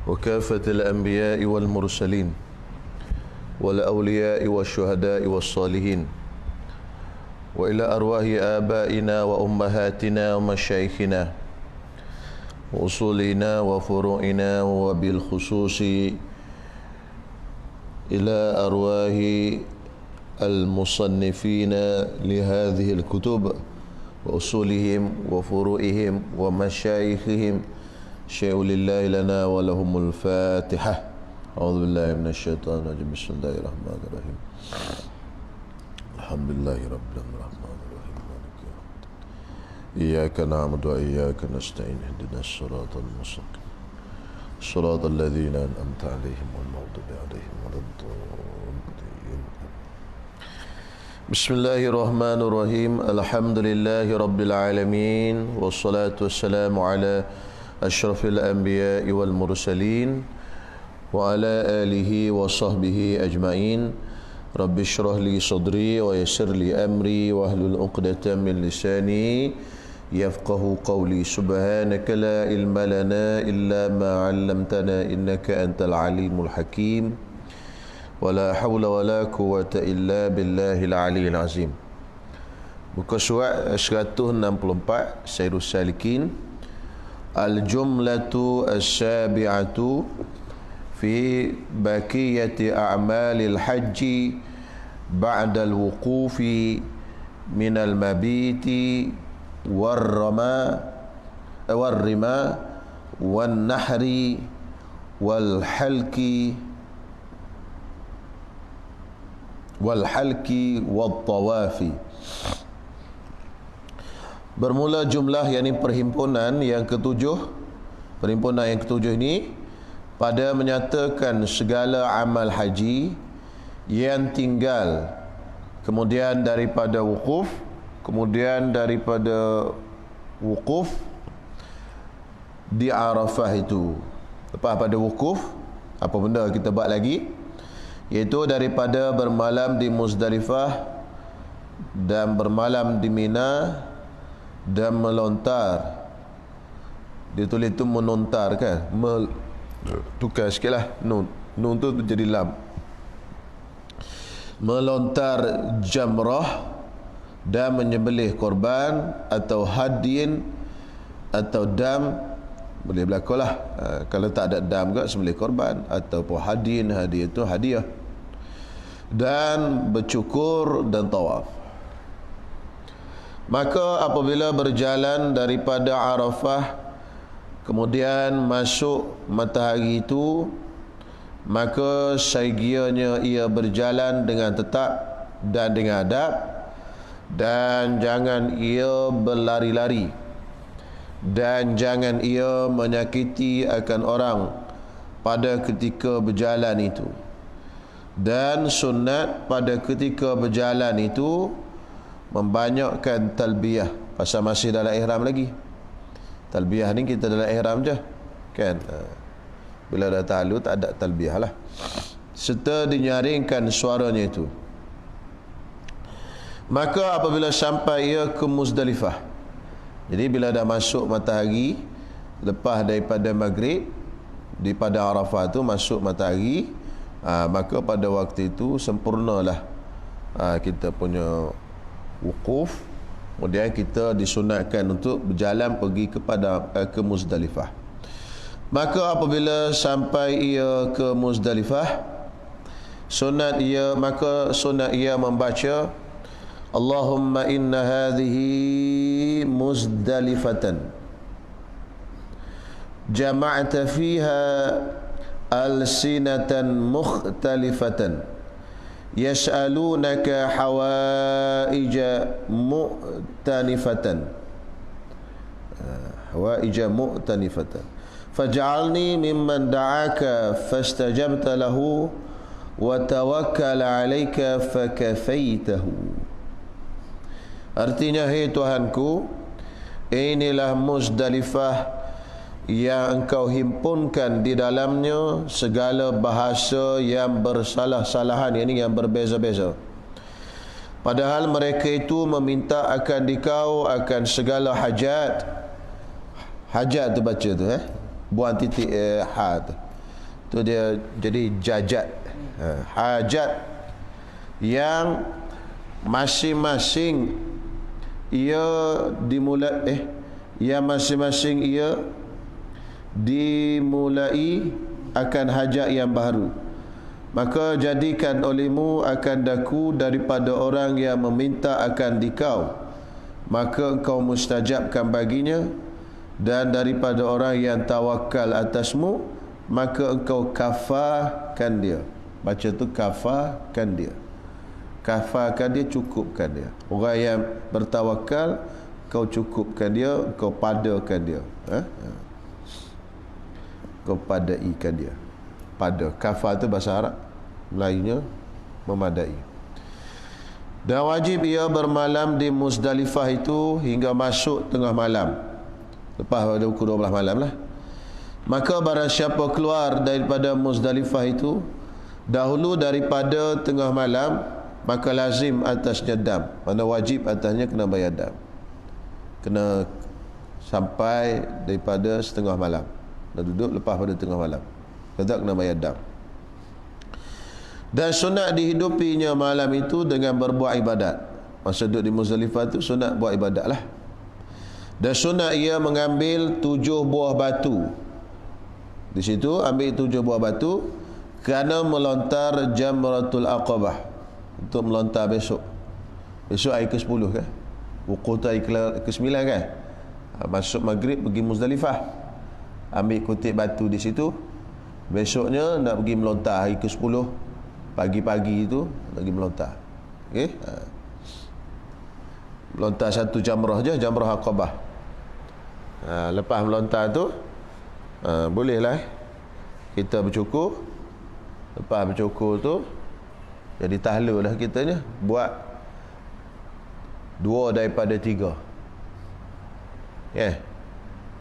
وكافة الأنبياء والمرسلين والأولياء والشهداء والصالحين وإلى أرواح آبائنا وأمهاتنا ومشايخنا وأصولنا وفروعنا وبالخصوص إلى أرواح المصنفين لهذه الكتب وأصولهم وفروعهم ومشايخهم شيء لله لنا ولهم الفاتحة. أعوذ بالله من الشيطان الرجيم. بسم الله الرحمن الرحيم. الحمد لله رب الرحمن الرحيم مالك يوم الدين إياك نعبد وإياك نستعين اهدنا الصراط المستقيم صراط الذين أنعمت عليهم غير المغضوب عليهم ولا الضالين. بسم الله الرحمن الرحيم. الحمد لله رب العالمين والصلاة والسلام على أشرف الأنبياء والمرسلين وعلى آله وصحبه أجمعين. رب اشرح لي صدري ويسر لي أمري واحلل عقدة من لساني يفقه قولي. سبحانك لا علم لنا إلا ما علمتنا إنك أنت العليم الحكيم ولا حول ولا قوة إلا بالله العلي العظيم. Muka surat 164 Sairus Salikin. Al-jumlatu as-sabi'atu fi baqiyati a'malil hajji ba'da al-wuqufi min al-mabiti war-rima wan-nahri wal-halki wat-tawafi. Bermula jumlah, yakni perhimpunan yang ketujuh. Perhimpunan yang ketujuh ini pada menyatakan segala amal haji yang tinggal, kemudian daripada wukuf, kemudian daripada wukuf di Arafah itu. Lepas pada wukuf, apa benda kita buat lagi? Iaitu daripada bermalam di Muzdalifah dan bermalam di Mina dan melontar. Dia tulis tu menontar kan, tukar sikit lah nun tu jadi lam. Melontar jamrah dan menyembelih korban atau hadin atau dam, boleh berlaku lah. Kalau tak ada dam juga sembelih korban ataupun hadin, hadiah itu hadiah, dan bercukur dan tawaf. Maka apabila berjalan daripada Arafah kemudian masuk matahari itu, maka segianya ia berjalan dengan tetap dan dengan adab, dan jangan ia berlari-lari, dan jangan ia menyakiti akan orang pada ketika berjalan itu. Dan sunat pada ketika berjalan itu membanyakkan talbiyah, pasal masih dalam ihram lagi. Talbiyah ni kita dalam ihram je kan. Bila dah ta'allu tak ada talbiyah lah, serta dinyaringkan suaranya itu. Maka apabila sampai ia ke Muzdalifah, jadi bila dah masuk matahari, lepas daripada maghrib di pada Arafah tu masuk matahari, maka pada waktu itu sempurnalah kita punya wukuf. Kemudian kita disunatkan untuk berjalan pergi ke Muzdalifah. Maka apabila sampai ia ke Muzdalifah, sunat ia membaca Allahumma inna hadhihi muzdalifatan jama'ta fiha alsinatan mukhtalifatan yas'alunaka hawaija mu'tanifatan faj'alni mimman da'aka fastajabta lahu wa tawakkala 'alaika fakafaitahu. Artinya, hai Tuhanku, inilah Muzdalifah yang engkau himpunkan di dalamnya segala bahasa yang bersalah-salahan, ini yang berbeza-beza. Padahal mereka itu meminta akan dikau akan segala hajat. Hajat tu baca tu buang titik had. tu dia jadi jajat. Hajat yang masing-masing ia yang masing-masing ia dimulai akan hajat yang baru. Maka jadikan olehmu akan daku daripada orang yang meminta akan dikau, maka engkau mustajabkan baginya, dan daripada orang yang tawakal atasmu, maka engkau kafakan dia. Baca tu kafakan dia. Kafakan dia, cukupkan dia. Orang yang bertawakal, kau cukupkan dia, kau padakan dia. Kau padaikan dia. Pada. Kafa tu bahasa Arab, Melayunya memadai. Dan wajib ia bermalam di Muzdalifah itu hingga masuk tengah malam. Lepas pada pukul 12 malam lah. Maka barang siapa keluar daripada Muzdalifah itu dahulu daripada tengah malam, maka lazim atasnya dam. Mana wajib atasnya kena bayar dam. Kena sampai daripada setengah malam. Dah duduk lepas pada tengah malam. Kata kena bayar dam. Dan sunat dihidupinya malam itu dengan berbuat ibadat. Masa duduk di Muzdalifah itu sunat buat ibadat lah. Dan sunat ia mengambil 7 buah batu. Di situ ambil 7 buah batu kerana melontar Jamratul Aqabah, untuk melontar besok. Besok hari ke-10 kan? Wukuf tu hari ke-9 kan? Masuk maghrib pergi Muzdalifah, ambil kutip batu di situ. Besoknya nak pergi melontar hari ke-10. Pagi-pagi itu nak pergi melontar. Okey? Melontar satu jamrah je, Jamrah Aqabah. Lepas melontar tu bolehlah kita bercukur. Lepas bercukur tu jadi tahlul lah kitanya, buat 2 daripada 3.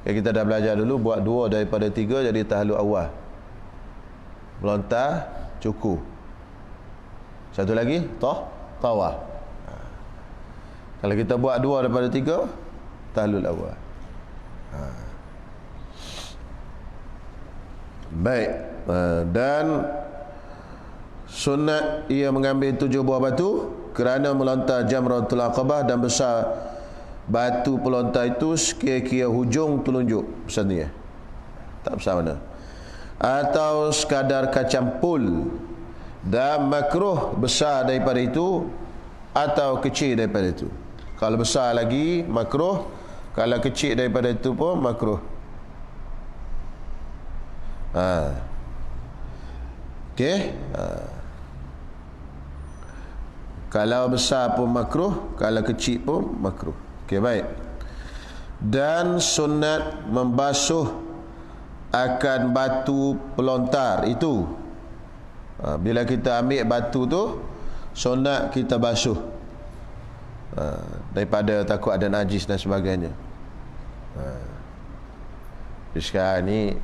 Kita dah belajar dulu, buat 2 daripada 3 jadi tahlul awal. Melontar, cukur. Satu lagi tawaf. Kalau kita buat 2 daripada 3, tahlul awal. Baik. Dan sunat ia mengambil 7 buah batu kerana melontar Jamratul Aqabah, dan besar batu pelontar itu sekira-kira hujung telunjuk. Besar ni tak besar mana. Atau sekadar kacang pul. Dan makruh besar daripada itu atau kecil daripada itu. Kalau besar lagi makruh, kalau kecil daripada itu pun makruh. Okey. Kalau besar pun makruh, kalau kecil pun makruh. Okey, baik. Dan sunat membasuh akan batu pelontar itu. Bila kita ambil batu tu, sunat kita basuh, daripada takut ada najis dan sebagainya. Sekarang ni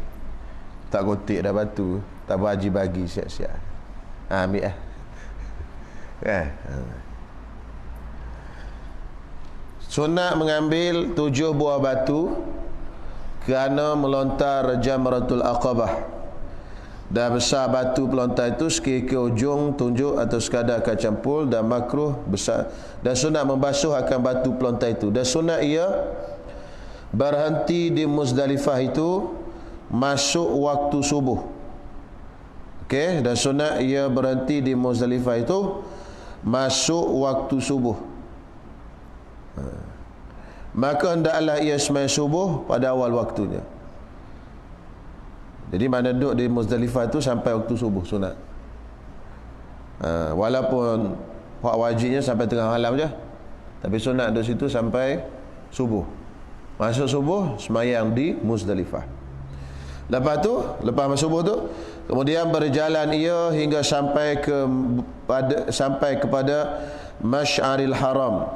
tak gotik dah batu, tak berhaji bagi siap-siap. Ambil lah. Sunat mengambil 7 buah batu kerana melontar Jamratul Aqabah. Dan besar batu pelontar itu sekira-kira ujung tunjuk atau sekadar kacang pul, dan makruh besar. Dan sunat membasuh akan batu pelontar itu. Dan sunat ia berhenti di Muzdalifah itu masuk waktu subuh. Okey, dan sunat ia berhenti di Muzdalifah itu masuk waktu subuh. Maka hendaklah ia sembahyang subuh pada awal waktunya. Jadi mana duduk di Muzdalifah itu sampai waktu subuh sunat. Walaupun hak wajibnya sampai tengah malam je, tapi sunat duduk situ sampai subuh. Masuk subuh sembahyang di Muzdalifah. Lepas masuk subuh tu, kemudian berjalan ia hingga sampai kepada Masy'aril Haram,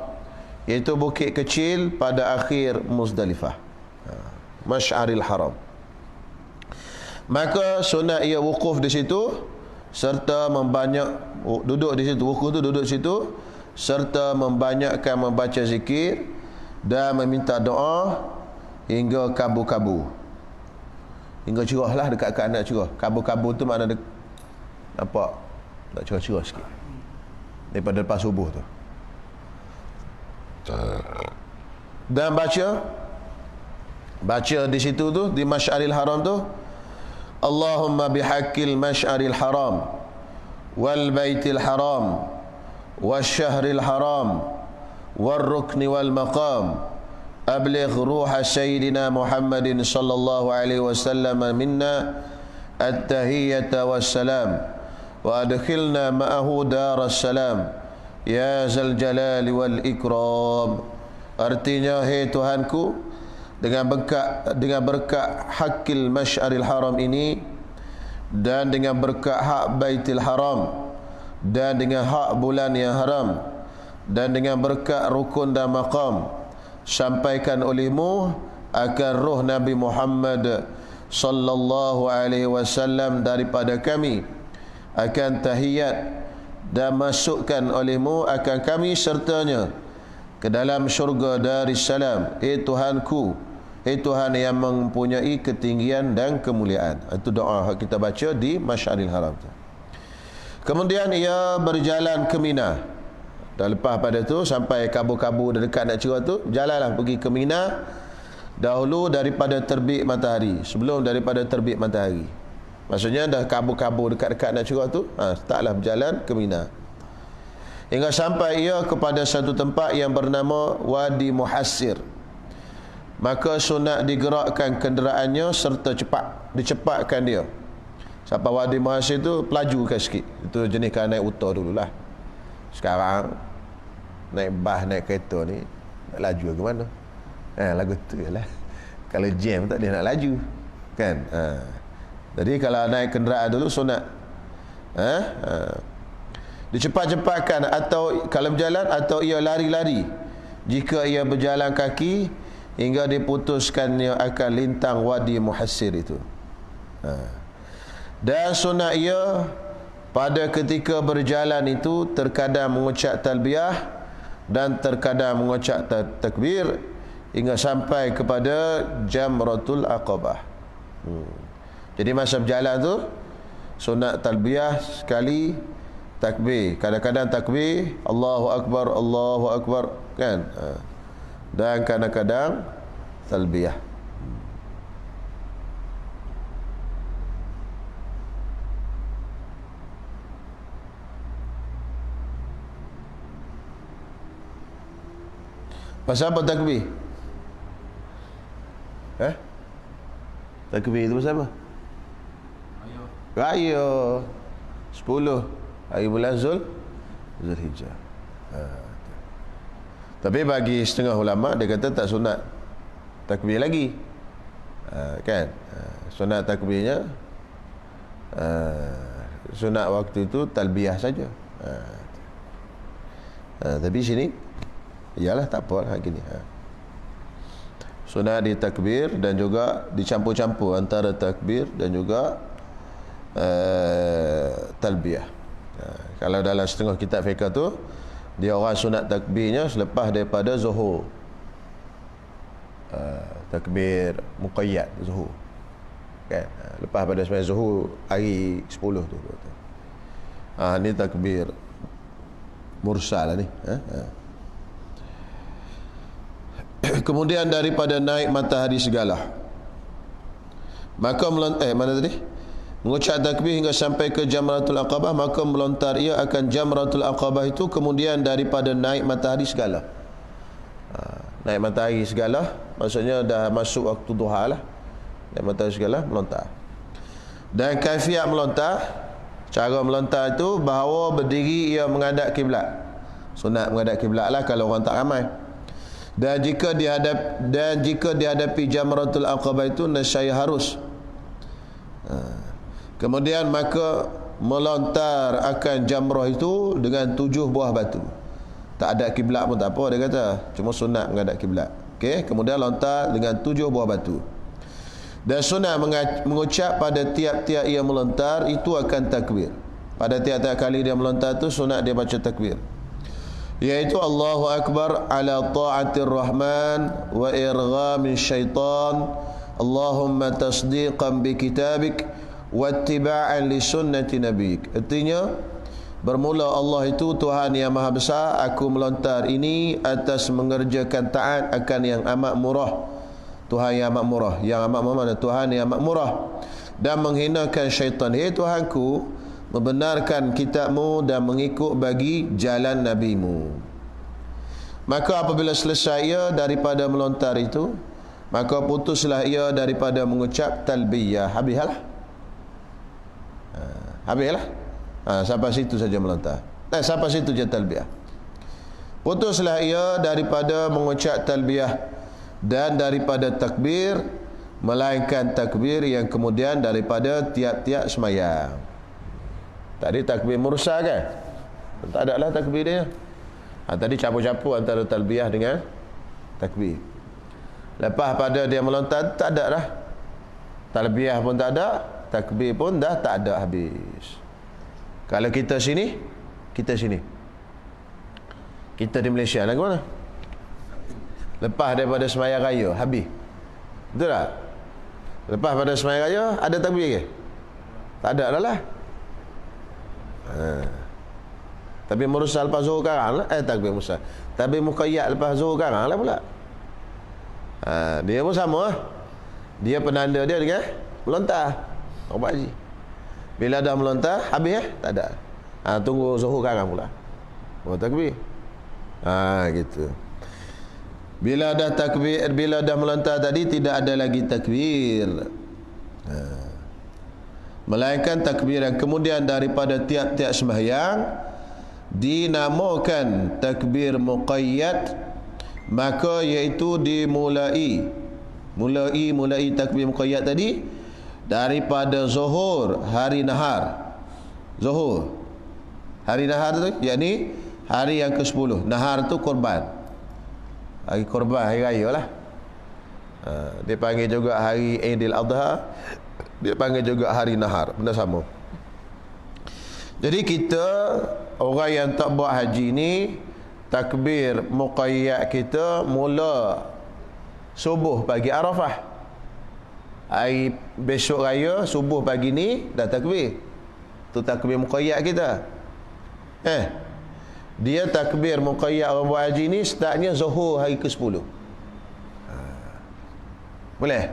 iaitu bukit kecil pada akhir Muzdalifah. Masy'aril Haram. Maka sunat ia wukuf di situ serta duduk di situ. Wukuf tu duduk di situ serta membanyakkan membaca zikir dan meminta doa hingga kabu-kabu. hingga cerah lah, dekat-dekat nak cerah. Kabur-kabur tu makna nampak nak cerah-cerah sikit daripada lepas subuh tu. Dan baca di situ tu, di Masy'aril Haram tu, Allahumma bihaqqil Masy'aril Haram wal Baitil Haram wasyahril Haram wal Rukni wal Maqam abligh ruha Sayyidina Muhammadin sallallahu alaihi wasallam minna at-tahiyyata wassalam wa adkhilna ma'ahu daras salam ya zal jalali wal ikram. Artinya, hai Tuhanku, dengan berkat hakil Masy'aril Haram ini, dan dengan berkat hak Baitil Haram, dan dengan hak bulan yang haram, dan dengan berkat rukun dan maqam, sampaikan olehmu akan roh Nabi Muhammad sallallahu alaihi wasallam daripada kami, akan tahiyat, dan masukkan olehmu akan kami sertanya ke dalam syurga Darussalam. Tuhanku, Tuhan yang mempunyai ketinggian dan kemuliaan. Itu doa yang kita baca di Masy'aril Haram. Kemudian ia berjalan ke Mina. Dah lepas pada tu sampai kabur-kabur dekat nak cerah tu, jalanlah pergi ke Mina dahulu daripada terbit matahari, sebelum daripada terbit matahari. Maksudnya dah kabur-kabur dekat-dekat nak cerah tu, startlah berjalan ke Mina. Hingga sampai ia kepada satu tempat yang bernama Wadi Muhassir. Maka sunat digerakkan kenderaannya serta dicepatkan dia. Sampai Wadi Muhassir tu pelajukan sikit. Itu jenis kan naik unta dululah. Sekarang naik bas, naik kereta ni nak laju ke mana? Lagu tu lah. Kalau jam tak dia nak laju. Kan? Jadi kalau naik kenderaan dulu sunat dicepat-cepatkan, atau kalau berjalan, atau ia lari-lari jika ia berjalan kaki hingga diputuskannya akan lintang Wadi Muhassir itu. Dan sunat ia pada ketika berjalan itu terkadang mengucap talbiyah dan terkadang mengucap takbir hingga sampai kepada Jamratul Aqabah. Jadi masa berjalan tu sunat talbiyah sekali, takbir, kadang-kadang takbir Allahu Akbar kan, dan kadang-kadang talbiyah. Pasal apa takbir? Takbir itu pasal apa? Raya 10 hari bulan Zulhijjah. Tapi bagi setengah ulama dia kata tak sunat takbir lagi. Kan? Sunat takbirnya sunat waktu itu talbiyah saja. Tapi sini iyalah tak apa lah gini. Sunat di takbir dan juga dicampur-campur antara takbir dan juga talbiyah. Kalau dalam setengah kitab fiqh tu dia orang sunat takbirnya selepas daripada zuhur. Takbir muqayyad zuhur. Kan? Lepas pada sembahyang zuhur hari 10 tu. Ni takbir mursal lah ni. Kemudian daripada naik matahari segala, maka mana tadi? Mengucap takbir hingga sampai ke Jamratul Aqabah, maka melontar ia akan Jamratul Aqabah itu. Kemudian daripada naik matahari segala, naik matahari segala maksudnya dah masuk waktu duha lah. Naik matahari segala melontar. Dan kaifiat melontar, cara melontar itu bahawa berdiri ia menghadap kiblat. Sunat menghadap kiblat lah kalau orang tak ramai. Dan jika dihadapi Jamratul Aqabah itu nasyai harus. Kemudian maka melontar akan jamrah itu dengan 7 buah batu. Tak ada kiblat pun tak apa dia kata, cuma sunat menghadap kiblat. Okey, kemudian lontar dengan 7 buah batu. Dan sunat mengucap pada tiap-tiap ia melontar itu akan takbir. Pada tiap-tiap kali dia melontar tu sunat dia baca takbir, iaitu Allahu Akbar ala ta'atir rahman wa irghamin syaitan Allahumma tasdiqan bi kitabik wattiba'an li sunnati nabiyik. Artinya, bermula Allah itu Tuhan yang maha besar, aku melontar ini atas mengerjakan taat akan yang amat murah. Tuhan yang amat murah. Yang amat murah mana? Tuhan yang amat murah. Dan menghinakan syaitan. Hei Tuhanku, membenarkan kitabmu dan mengikut bagi jalan nabimu. Maka apabila selesai ia daripada melontar itu, maka putuslah ia daripada mengucap talbiyah. Habislah. Habislah. Sampai situ saja melontar. Sampai situ je talbiyah. Putuslah ia daripada mengucap talbiyah dan daripada takbir, melainkan takbir yang kemudian daripada tiap-tiap semayang. Tadi takbir mursal kan? Tak ada lah takbir dia. Tadi campur-campur antara talbiyah dengan takbir. Lepas pada dia melontar, tak ada dah. Talbiyah pun tak ada, takbir pun dah tak ada, habis. Kalau kita sini, kita sini. Kita di Malaysia lah ke mana? Lepas daripada semayang raya, habis. Betul tak? Lepas pada semayang raya, ada takbir ke? Tak ada dah lah. Tapi mursal lepas zuhur karang lah. Takbir mursal. Tapi muqayyad lepas zuhur karang lah pula. Dia pun sama lah. Dia penanda dia dengan melontar. Pak Haji. Bila dah melontar, habis tak ada. Tunggu zuhur karang pula. Takbir. Gitu. Bila dah takbir, bila dah melontar tadi, tidak ada lagi takbir. Melainkan takbir yang kemudian daripada tiap-tiap sembahyang dinamakan takbir muqayyad, maka iaitu dimulai takbir muqayyad tadi daripada zuhur hari nahar. Zuhur hari nahar tu yakni hari yang ke-10. Nahar tu korban. Hari korban, hari raya lah. Dia panggil juga hari Aidil Adha, dia panggil juga hari nahar, benda sama. Jadi kita orang yang tak buat haji ni, takbir muqayyad kita mula subuh pagi Arafah. Hari besok raya subuh pagi ni dah takbir. Tu takbir muqayyad kita. Dia takbir muqayyad orang buat haji ni startnya zuhur hari ke-10. Boleh?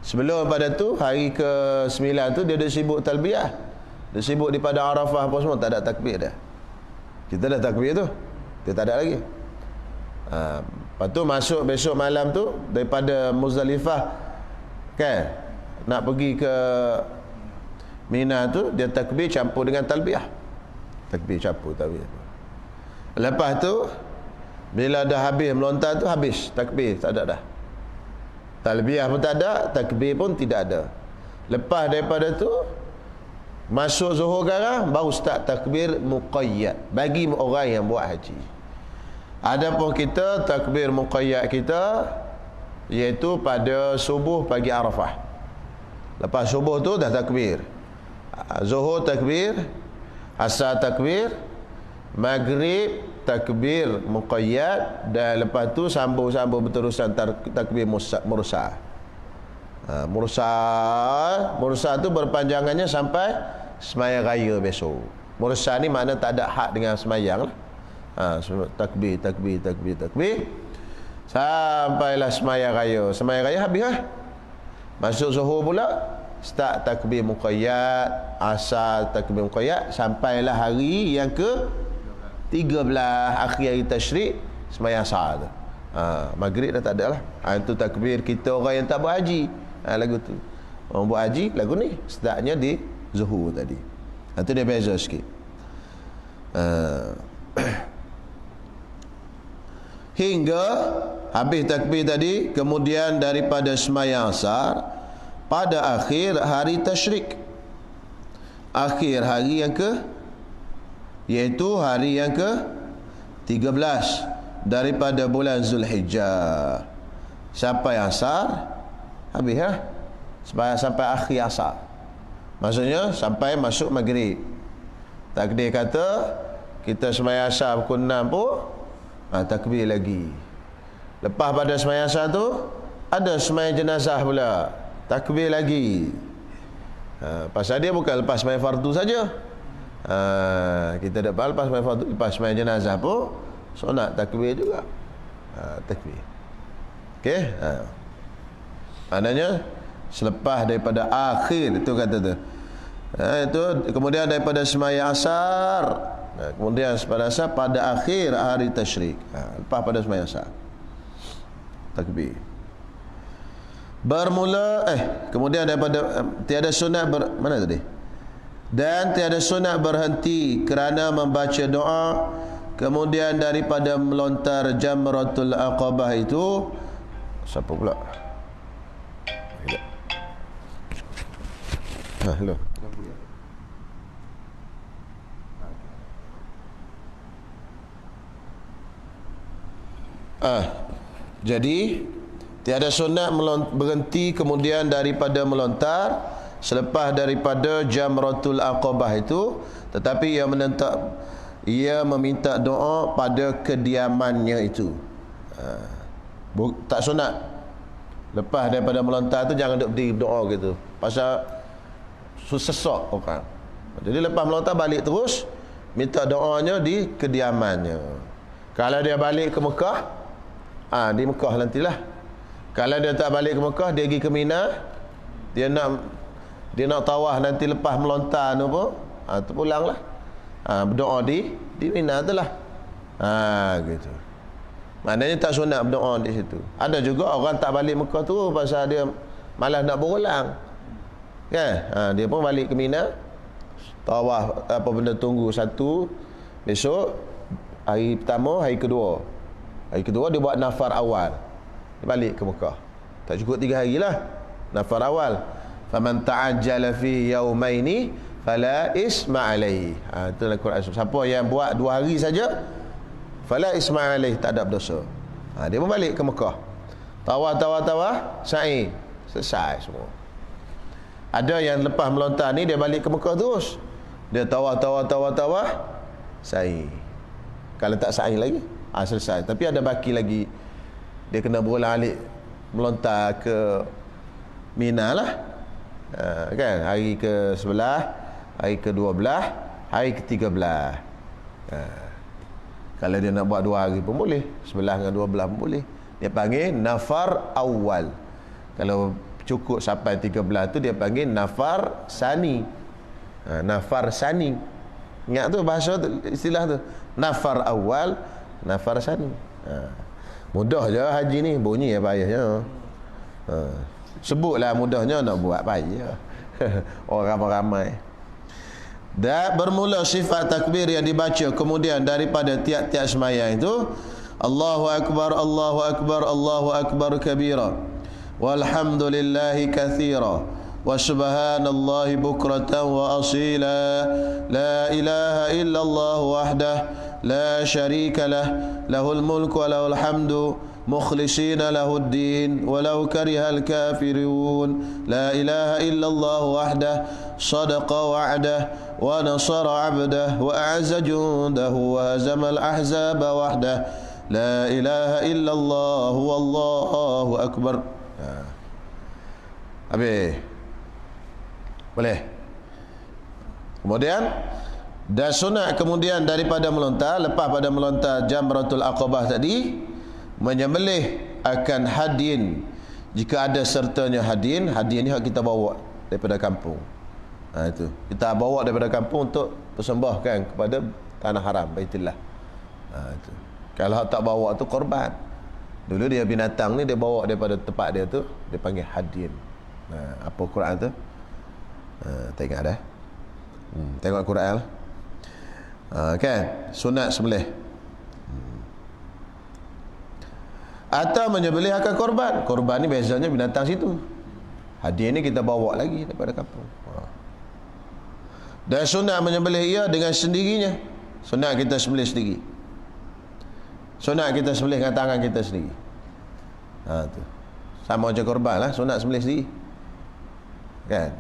Sebelum pada tu hari ke-9 tu dia dah sibuk talbiyah. Dia sibuk di padang Arafah apa semua, tak ada takbir dah. Kita dah takbir tu, dia tak ada lagi. Lepas tu masuk besok malam tu daripada Muzdalifah kan, nak pergi ke Mina tu, dia takbir campur dengan talbiyah. Takbir campur talbiyah. Lepas tu bila dah habis melontar tu, habis takbir, tak ada dah. Talbiyah pun tak ada, takbir pun tidak ada. Lepas daripada tu masuk zuhur garang, baru start takbir muqayyad bagi orang yang buat haji. Adapun kita takbir muqayyad kita iaitu pada subuh pagi Arafah. Lepas subuh tu dah takbir. Zuhur takbir, asar takbir, maghrib takbir muqayyad, dan lepas tu sambung-sambung berterusan takbir mursal. Mursal tu berpanjangannya sampai semayang raya besok. Mursal ni makna tak ada hak dengan semayang lah. Takbir sampailah semayang raya. Semayang raya habis lah. Masuk zuhur pula, start takbir muqayyad, asar takbir muqayyad, sampailah hari yang ke 13, akhir hari tasyrik, semayang asar tu. Maghrib dah tak ada lah. Itu takbir kita orang yang tak buat haji. Lagu tu. Orang buat haji, lagu ni startnya di zuhur tadi. Itu dia beza sikit. Hingga habis takbir tadi, kemudian daripada semayang asar pada akhir hari tasyrik, akhir hari yang ke, iaitu hari yang ke 13 daripada bulan Zulhijjah, sampai asar habis lah. Sampai akhir asar, maksudnya sampai masuk maghrib. Takdir kata kita semayang asar pukul 6 pun takbir lagi. Lepas pada semayang asar tu Ada sembahyang jenazah pula, takbir lagi. Pasal dia bukan lepas sembahyang fardu saja. Kita dapat lepas sembahyang fardu, lepas sembahyang jenazah pun sunat takbir juga. Takbir. Okey? Maknanya selepas daripada akhir itu kata tu. Itu kemudian daripada sembahyang asar, kemudian pada asar pada akhir hari tasyrik. Lepas pada sembahyang asar. Takbir. Bermula kemudian daripada tiada sunat mana tadi? Dan tiada sunat berhenti kerana membaca doa. Kemudian daripada melontar jamratul aqabah itu, siapa pula? Hello. Jadi tiada sunat berhenti kemudian daripada melontar selepas daripada jamratul aqabah itu, tetapi ia meminta doa pada kediamannya itu. Tak sunat lepas daripada melontar tu jangan duduk berdiri doa gitu, pasal sesak orang. Jadi lepas melontar balik terus minta doanya di kediamannya. Kalau dia balik ke Mekah, di Mekah nantilah. Kalau dia tak balik ke Mekah, dia pergi ke Mina, dia nak tawaf nanti lepas melontar tu pun, tu pulanglah. Berdoa di Mina tu lah. Gitu. Maknanya tak sunat berdoa di situ. Ada juga orang tak balik Mekah tu pasal dia malas nak berulang. Kan? Dia pun balik ke Mina, tawaf apa benda, tunggu satu, besok hari pertama, hari kedua. Hari kedua dia buat nafar awal. Dia balik ke Mekah. Tak cukup 3 hari lah. Nafar awal. Faman ta'ajjala fi yaumaini fala isma alaihi. Itu dalam Quran. Siapa yang buat 2 hari saja, fala isma alaihi, tak ada berdosa. Dia pun balik ke Mekah. Tawaf, sa'i. Selesai semua. Ada yang lepas melontar ni dia balik ke Mekah terus. Dia tawaf, sa'i. Kalau tak sa'i lagi, selesai. Tapi ada baki lagi. Dia kena berulang alik melontar ke Mina lah. Kan? Hari ke-11, hari ke-12, hari ke-13. Kalau dia nak buat 2 hari pun boleh, 11 dengan 12 pun boleh. Dia panggil nafar awal. Kalau cukup sampai 13 tu dia panggil nafar sani. Nafar sani. Ingat tu bahasa tu, istilah tu. Nafar awal, nafar sani. Mudah je haji ni, bunyi ya payahnya. Sebutlah mudahnya, nak buat payah. Orang ramai-ramai. Dan bermula sifat takbir yang dibaca kemudian daripada tiap-tiap sembahyang itu, Allahu akbar, Allahu akbar, Allahu akbar kabira, walhamdulillahi katsira, wa subhanallahi bukratan wa asila, la ilaha illallah wahdah la syarika lah, lahul mulku wa lahul hamdu, mukhlisina lahud din walau karihal kafirun, la ilaha illallah wahdah sadaqa wa'dah wa nasara 'abdah wa a'azza jundahu wa hazamal ahzaba wahdah, la ilaha illallah wallahu akbar. Habis. Boleh. Kemudian dan sunat kemudian daripada melontar, lepas pada melontar jamratul aqabah tadi, menyembelih akan hadin. Jika ada sertanya hadin, hadin ni kita bawa daripada kampung. Itu kita bawa daripada kampung untuk persembahkan kepada tanah haram Baitullah. Itu. Kalau tak bawa tu korban. Dulu dia binatang ni dia bawa daripada tempat dia tu, dia panggil hadin. Apa Quran tu? Tak ingat dah. Tengok Quran lah. Kan? Sunat sembelih. Atau menyembelih akan korban. Korban ni biasanya binatang situ. Hadiah ni kita bawa lagi daripada kampung. Dan sunat menyembelih ia dengan sendirinya. Sunat kita sembelih sendiri. Sunat kita sembelih dengan tangan kita sendiri. Tu. Sama macam korban lah. Sunat sembelih sendiri. Kan?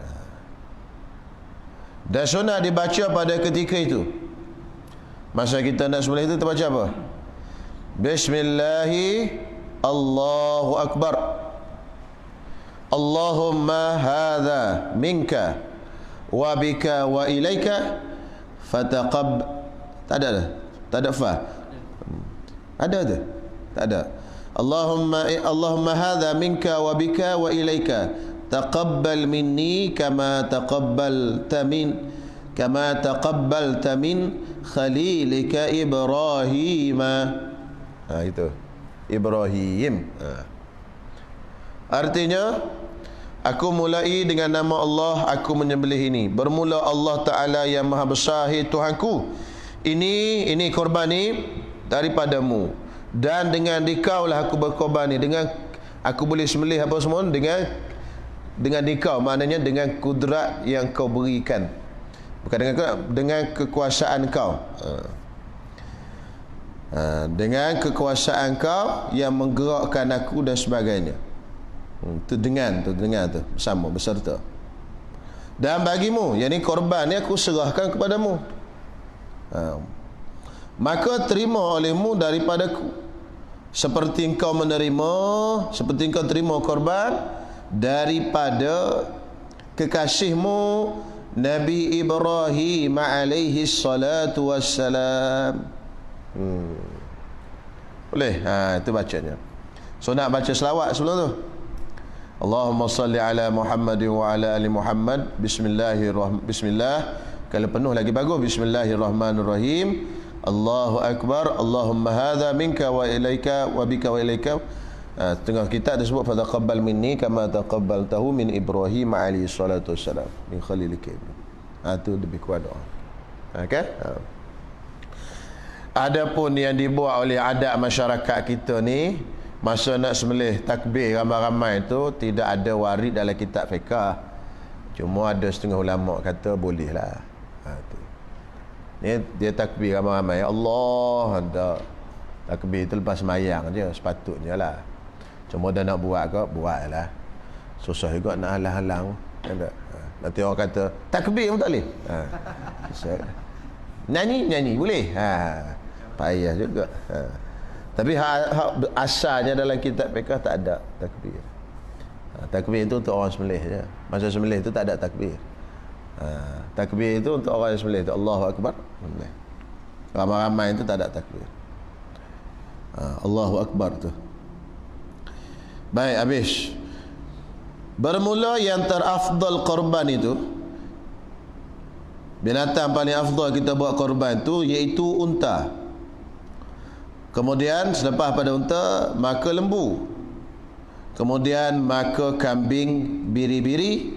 Dan sunat dibaca pada ketika itu. Masa kita nak sembelih itu, kita baca apa? Bismillahi Allahu Akbar. Allahumma hadha minka wa bika wa ilaika fataqab. Tak ada dah. Tak ada fa. Ada tu? Tak ada. Allahumma hadha minka wa bika wa ilaika taqabbal minni kama taqabbalta min khalilika Ibrahim. Itu Ibrahim. Artinya, aku mulai dengan nama Allah, aku menyembelih ini. Bermula Allah Ta'ala yang maha besar, hai Tuhanku, ini korban ni daripadamu, dan dengan dikaulah aku berkorban ni. Dengan aku boleh sembelih apa semua dengan dikau, maknanya dengan kudrat yang kau berikan, bukan dengan kekuasaan kau. Dengan kekuasaan kau yang menggerakkan aku dan sebagainya. Tu dengan bersama, beserta. Dan bagimu, yakni korban ni aku serahkan kepadamu, maka terima olehmu daripadaku seperti engkau terima korban daripada kekasihmu Nabi Ibrahim alaihi salatu wassalam. Boleh? Itu bacanya. So nak baca selawat sebelum tu. Allahumma salli ala Muhammad wa ala ali Muhammad. Bismillah. Kalau penuh lagi bagus. Bismillahirrahmanirrahim. Allahu akbar. Allahumma hadha minka wa ilaika wa bika wa ilaika. Tengah kitab tersebut fataqabbal minni kama taqabbaltahu min Ibrahim alaihi salatu wassalam min khalilika. Itu lebih kuat doa. Okey? Adapun yang dibuat oleh adat masyarakat kita ni, masa nak sembelih takbir ramai-ramai tu tidak ada warid dalam kitab fiqh. Cuma ada setengah ulama kata boleh lah. Ni dia takbir ramai-ramai, Allah, ada takbir tu lepas semayang je, sepatutnya lah. Cuma dah nak buat ke, buat lah. Susah juga nak halang-halang. Nanti orang kata takbir pun tak boleh. Nyanyi boleh. Payah juga. Tapi asalnya dalam kitab fiqh tak ada takbir. Takbir itu untuk orang sembelih je. Masa sembelih itu tak ada takbir. Takbir itu untuk orang yang sembelih tu, Allahu akbar. Ramai-ramai itu tak ada takbir. Allahu akbar tu. Baik, habis. Bermula yang terafdal korban itu, binatang paling afdal kita buat korban itu iaitu unta. Kemudian selepas pada unta, maka lembu. Kemudian maka kambing biri-biri.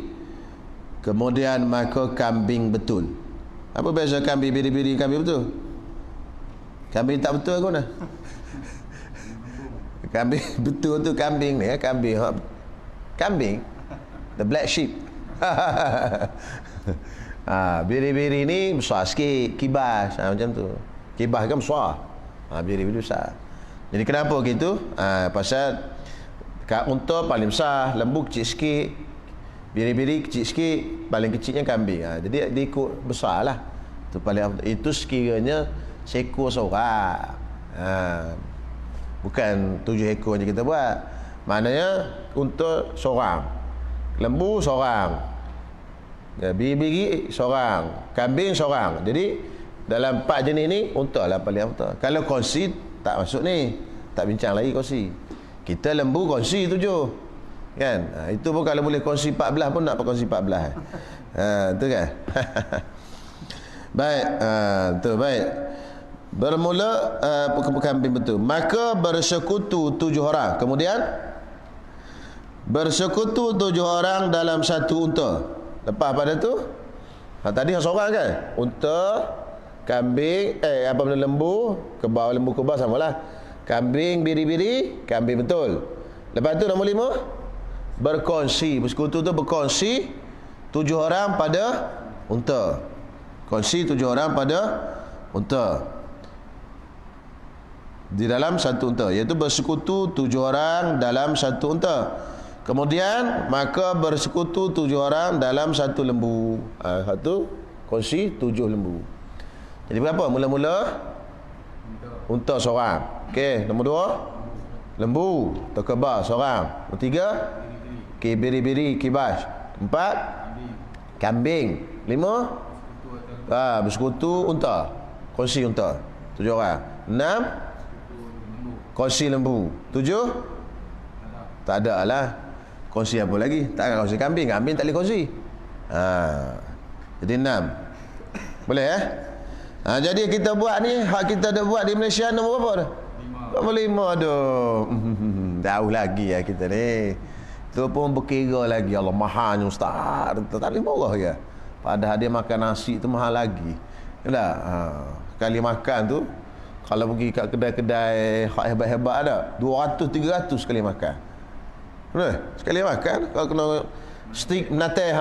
Kemudian maka kambing betul. Apa biasa kambing biri-biri, kambing betul? Kambing tak betul ke mana? Kambing betul tu kambing ni, kambing the black sheep. Biri-biri ni besar sikit, kibas, macam tu. Kibas kan besar, biri-biri besar. Jadi kenapa gitu? Pasal unta paling besar, lembu kecil sikit, biri-biri kecil sikit, paling kecilnya kambing. Jadi dia ikut besar lah. Itu paling, itu sekiranya seekor seorang. Bukan 7 ekor je kita buat. Maknanya unta seorang, lembu seorang, biri-biri seorang, kambing seorang. Jadi dalam 4 jenis ni unta lah paling unta. Kalau kongsi tak masuk ni, tak bincang lagi kongsi. Kita lembu kongsi 7 kan. Itu pun kalau boleh kongsi 14 pun nak kongsi 14. Itu kan. Baik, tu baik. Bermula kambing betul, maka bersekutu 7 orang. Kemudian bersekutu 7 orang dalam satu unta. Lepas pada tu, tadi seorang kan, unta, kambing, apa benda lembu, kebau, lembu kebau samalah. Kambing biri-biri, kambing betul. Lepas tu nombor 5, berkongsi. Bersekutu tu berkongsi 7 orang pada unta. Kongsi 7 orang pada unta di dalam satu unta, iaitu bersekutu 7 orang dalam satu unta. Kemudian maka bersekutu 7 orang dalam satu lembu. Satu kongsi 7 lembu. Jadi berapa? Mula-mula unta seorang. Okey, nombor 2 lembu atau kebal seorang. Nombor 3 Okey, biri-biri, kibas. 4, kambing. 5, bersekutu unta. Kongsi unta. 7 orang. 6, kongsi lembu. 7, tak ada lah. Kongsi apa lagi? Tak akan kongsi kambing. Kambing tak boleh kongsi. Jadi 6. Boleh jadi kita buat ni, hak kita dah buat di Malaysia nombor berapa dah? 5. Aduh. Jauh lagi kita ni. Tu pun berkira lagi. Allah mahalnya ustaz. Tak boleh murah ke? Padahal dia makan nasi tu mahal lagi. Tak? Sekali makan tu, kalau pergi kat kedai-kedai hak hebat-hebat ada 200-300 sekali makan. Betul? Sekali makan kalau kena stik menatai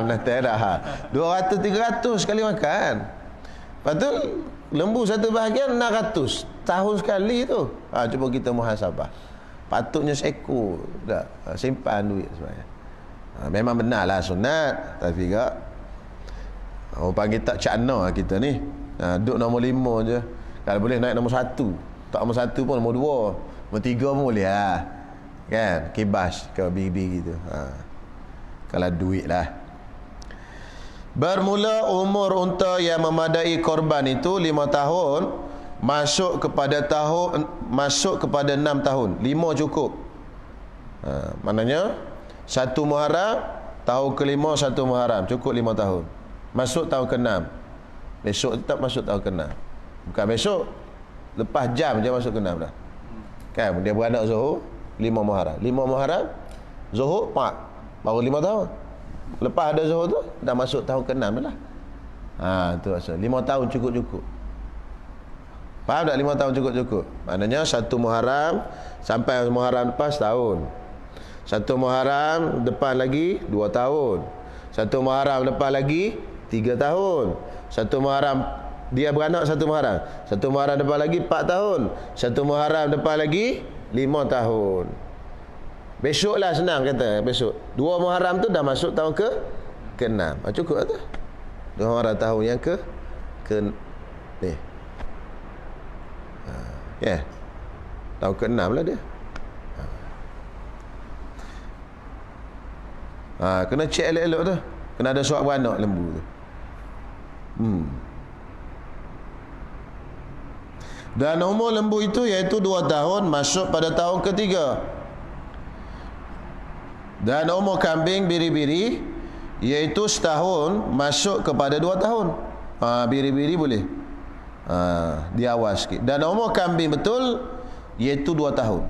menatai dah 200-300 sekali makan. Lepas tu lembu satu bahagian 600 tahun sekali tu. Cuba kita muhasabah. Patutnya seekor dah simpan duit sebenarnya. Memang benarlah sunat, tapi juga orang panggil tak cakna kita ni. Duduk nombor 5 je. Kalau boleh naik nombor 1. Tak nombor 1 pun nombor 2. Nombor 3 pun boleh lah. Kan? Kibas ke biri gitu. Kalau duit lah. Bermula umur unta yang memadai korban itu 5 tahun, masuk kepada 6 tahun. 5 cukup. Maknanya 1 Muharram, tahun ke-5 1 Muharram, cukup 5 tahun. Masuk tahun ke-6. Besok tetap masuk tahun ke-6. Bukan besok, lepas jam je masuk ke-6 dah. Kan dia beranak Zuhur 5 Muharram. 5 Muharram Zuhur 4, baru 5 tahun. Lepas ada Zuhur tu dah masuk tahun ke-6 dah lah. Tu maksud 5 tahun cukup-cukup. Faham tak 5 tahun cukup-cukup? Maknanya 1 Muharram sampai Muharram lepas tahun. 1 Muharram depan lagi 2 tahun. 1 Muharram depan lagi 3 tahun. 1 Muharram dia beranak 1 Muharram. 1 Muharram depan lagi 4 tahun. 1 Muharram depan lagi 5 tahun. Besok lah senang kata. Besok 2 Muharram tu dah masuk tahun ke-6. Cukup tak tu? 2 Muharram tahun yang ni. Tahun ke-6 lah dia. Kena cek elok-elok tu. Kena ada surat beranak lembu tu. Dan umur lembu itu iaitu 2 tahun, masuk pada tahun ketiga. Dan umur kambing biri-biri iaitu setahun, masuk kepada 2 tahun. Biri-biri boleh di awal sikit. Dan umur kambing betul iaitu 2 tahun.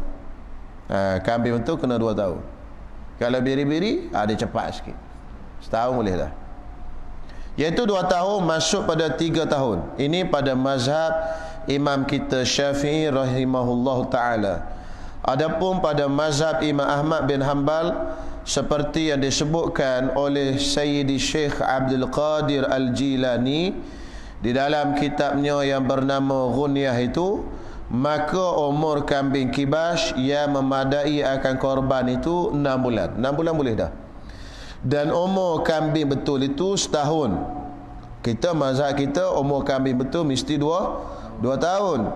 Kambing betul kena 2 tahun. Kalau biri-biri dia cepat sikit. Setahun boleh dah. Iaitu 2 tahun, masuk pada 3 tahun. Ini pada mazhab Imam kita Syafi'i rahimahullah ta'ala. Adapun pada mazhab Imam Ahmad bin Hanbal, seperti yang disebutkan oleh Sayyidi Syekh Abdul Qadir Al-Jilani di dalam kitabnya yang bernama Ghunyah itu, maka umur kambing kibas yang memadai akan korban itu 6 bulan. 6 bulan boleh dah. Dan umur kambing betul itu setahun. Kita mazhab kita umur kambing betul mesti 2 tahun.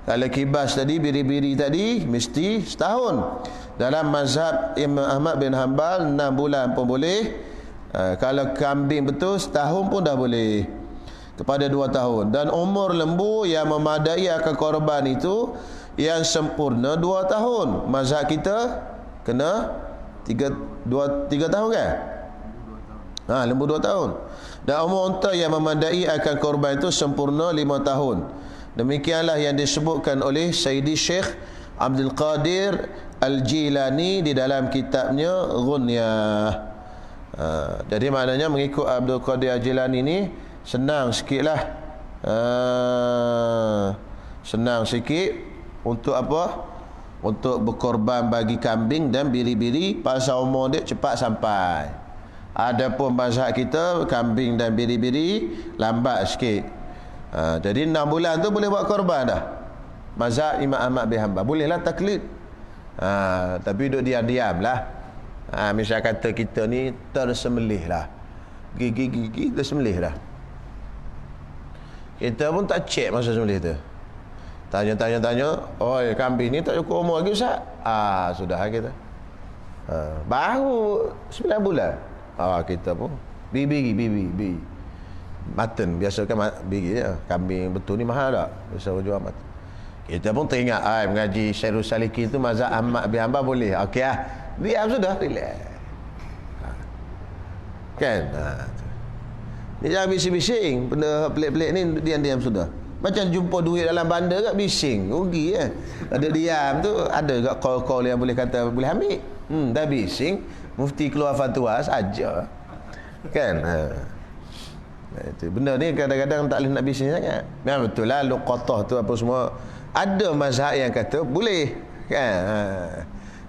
Kalau kibas tadi, biri-biri tadi mesti setahun. Dalam mazhab Imam Ahmad bin Hanbal 6 bulan pun boleh. Kalau kambing betul setahun pun dah boleh. Kepada 2 tahun. Dan umur lembu yang memadai akan korban itu yang sempurna 2 tahun. Mazhab kita kena 3 tahun kan? Lembu 2 tahun. Dan umur unta yang memadai akan korban itu sempurna 5 tahun. Demikianlah yang disebutkan oleh Sayyidi Syekh Abdul Qadir Al-Jilani di dalam kitabnya Ghunyah. Jadi maknanya mengikut Abdul Qadir Al-Jilani ni senang sikitlah. Senang sikit untuk apa? Untuk berkorban bagi kambing dan biri-biri, pasal umur dia cepat sampai. Adapun mazhab kita kambing dan biri-biri lambat sikit. Jadi 6 bulan tu boleh buat korban dah. Mazhab Imam Ahmad bin Hanbal. Bolehlah taklid. Tapi duduk diam-diam lah. Misal kata kita ni tersembelih lah. Gigi tersembelih dah. Kita pun tak cek masa sembelih tu. Tanya. Kambing ni tak cukup umur lagi Ustaz. Sudah kita. Baru 9 bulan. Kita pun bibi mutton biasa kan bigi ya. Kambing betul ni mahal tak? Biasa jual mutton. Kita pun teringat mengaji Syairul Salikin tu mazhab Ahmad bin Hanbal boleh. Okey diam sudah, relax. Kan? Ni jangan bising-bising. Benda pelik-pelik ni diam-diam sudah. Macam jumpa duit dalam bandar kat bising, rugi Ada diam tu, ada kat call-call yang boleh kata boleh ambil. Dah bising, mufti keluar fatwa saja. Kan? Itu benda ni kadang-kadang tak boleh nak bising sangat. Memang betul lah luqatah tu apa semua. Ada mazhab yang kata boleh. Kan?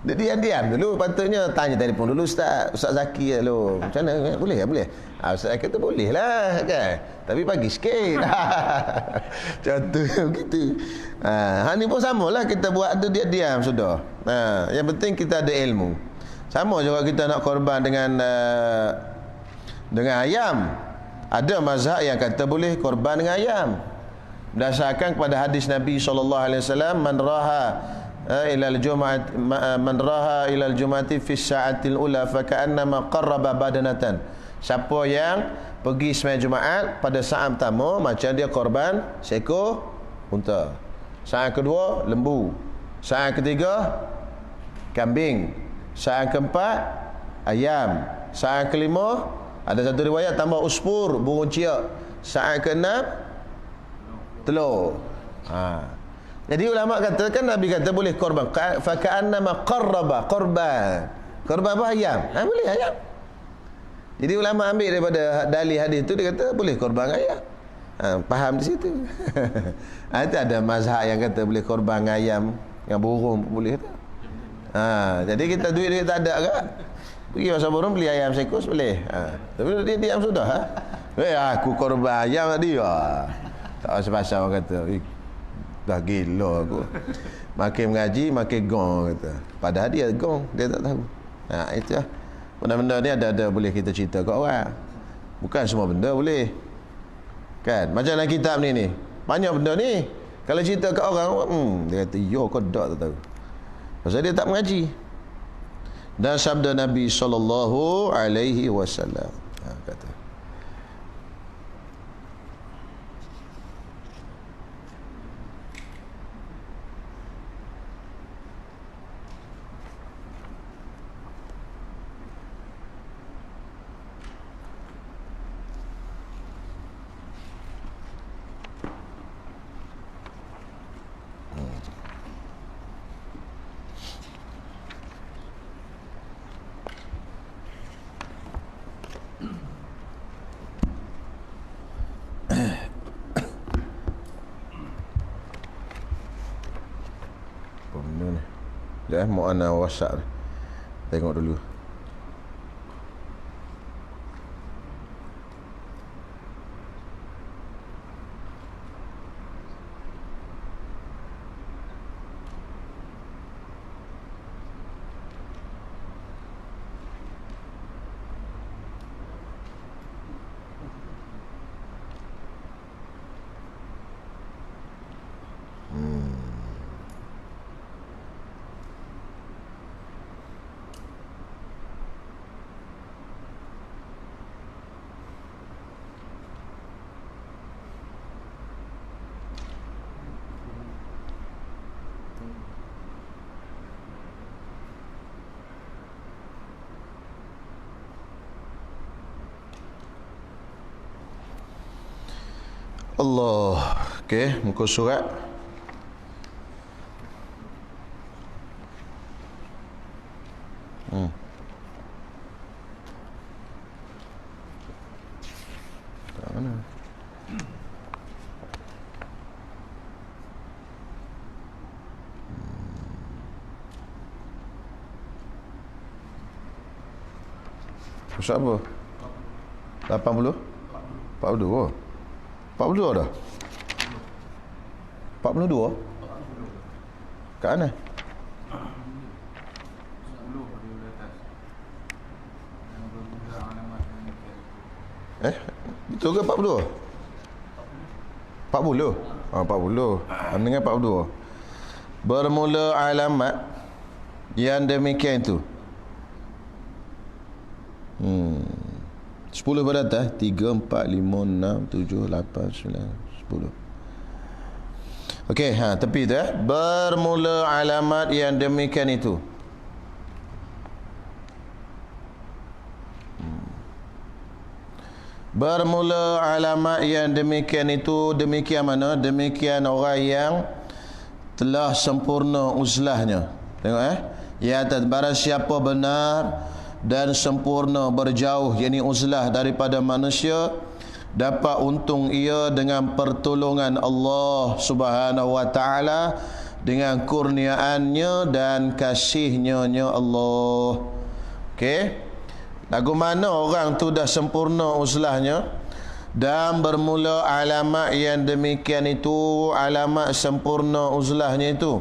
Dia diam-diam dulu, patutnya tanya telefon dulu Ustaz Zaki dulu. Macam mana? Boleh? Boleh. Ustaz kata boleh lah kan. Tapi pagi sikit. Macam tu gitu. Ni pun samalah, kita buat ada diam sudah. Yang penting kita ada ilmu. Sama juga kita nak korban dengan ayam. Ada mazhab yang kata boleh korban dengan ayam. Berdasarkan kepada hadis Nabi SAW, man raha ila al-jum'ati fi sa'atil ula fa ka'annama qarraba badanatan. Siapa yang pergi sembahyang Jumaat pada saat pertama macam dia korban seekor unta. Saat kedua lembu. Saat ketiga kambing. Saat keempat ayam. Saat kelima ada satu riwayat tambah uspur, burung ciak. Saat keenam telur. Jadi ulama kata kan Nabi kata boleh korban. Fa ka'annama qarraba korban. Korban apa? Ayam. Boleh ayam. Jadi ulama ambil daripada dalil hadis tu, dia kata boleh korban ayam. Faham di situ. Itu ada mazhab yang kata boleh korban ayam, yang burung pun boleh kata. Jadi kita duit tak ada ke? Pergi pasar burung beli ayam seekor boleh. Tapi dia diam sudah. Aku korban ayam tadi. Tak pasal orang kata dah gila aku. Makin mengaji makin gong kata. Padahal dia gong, dia tak tahu. Itu lah. Benda-benda ni ada boleh kita cerita kat orang. Bukan semua benda boleh. Kan? Macam dalam kitab ni. Banyak benda ni. Kalau cerita kat orang, dia kata, yo kau tak tahu. Pasal dia tak mengaji. Dan sabda Nabi SAW kata, mau ana WhatsApp tengok dulu. Allah. Okey, muka surat. Tak mana? Surat apa? 80? 42? 42 dah? 42? Kat mana? 10. Betul ke 42? 40? 40. Dengan 42. Bermula alamat yang demikian itu. 10 pada atas. 3, 4, 5, 6, 7, 8, 9, 10. Okey, tepi tu bermula alamat yang demikian itu. Bermula alamat yang demikian itu, demikian mana? Demikian orang yang telah sempurna uzlahnya. Tengok ya, barang siapa benar dan sempurna berjauh, yakni uzlah daripada manusia, dapat untung ia dengan pertolongan Allah Subhanahu wa taala, dengan kurniaannya dan kasihnya Allah. Okey. Lagu mana orang tu dah sempurna uzlahnya dan bermula alamat yang demikian itu, alamat sempurna uzlahnya itu,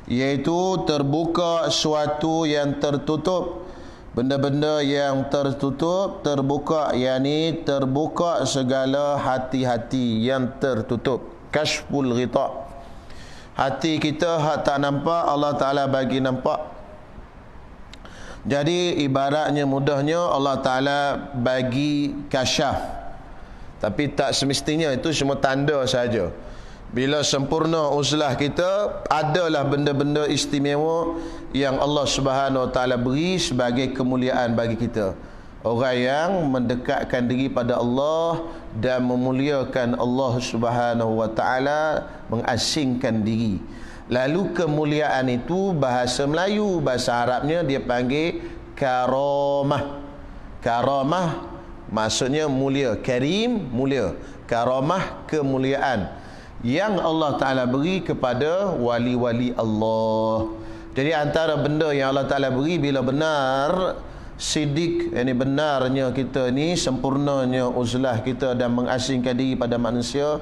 iaitu terbuka suatu yang tertutup, benda-benda yang tertutup, terbuka, yakni terbuka segala hati-hati yang tertutup. Kashful ghita. Hati kita hak tak nampak, Allah Ta'ala bagi nampak. Jadi ibaratnya, mudahnya, Allah Ta'ala bagi kasyaf. Tapi tak semestinya, itu semua tanda saja. Bila sempurna uzlah kita, adalah benda-benda istimewa yang Allah Subhanahu wa taala beri sebagai kemuliaan bagi kita. Orang yang mendekatkan diri pada Allah dan memuliakan Allah Subhanahu wa taala, mengasingkan diri. Lalu kemuliaan itu bahasa Melayu, bahasa Arabnya dia panggil karamah. Karamah maksudnya mulia. Karim, mulia. Karamah, kemuliaan yang Allah Ta'ala beri kepada wali-wali Allah. Jadi antara benda yang Allah Ta'ala beri bila benar sidik, ini benarnya kita ni, sempurnanya uzlah kita dan mengasingkan diri pada manusia,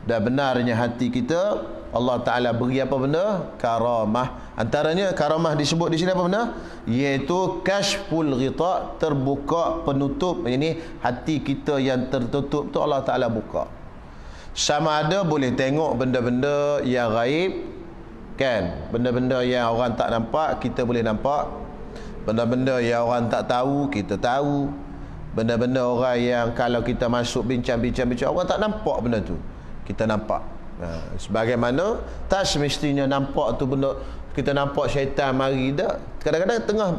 dan benarnya hati kita, Allah Ta'ala beri apa benda? Karamah. Antaranya karamah disebut di sini apa benda? Iaitu kashful ghita, terbuka penutup. Ini hati kita yang tertutup tu Allah Ta'ala buka. Sama ada boleh tengok benda-benda yang gaib, kan? Benda-benda yang orang tak nampak, kita boleh nampak. Benda-benda yang orang tak tahu, kita tahu. Benda-benda orang yang kalau kita masuk bincang-bincang orang tak nampak benda tu, kita nampak. Sebagaimana tak semestinya nampak tu benda, kita nampak syaitan mari dah. Kadang-kadang tengah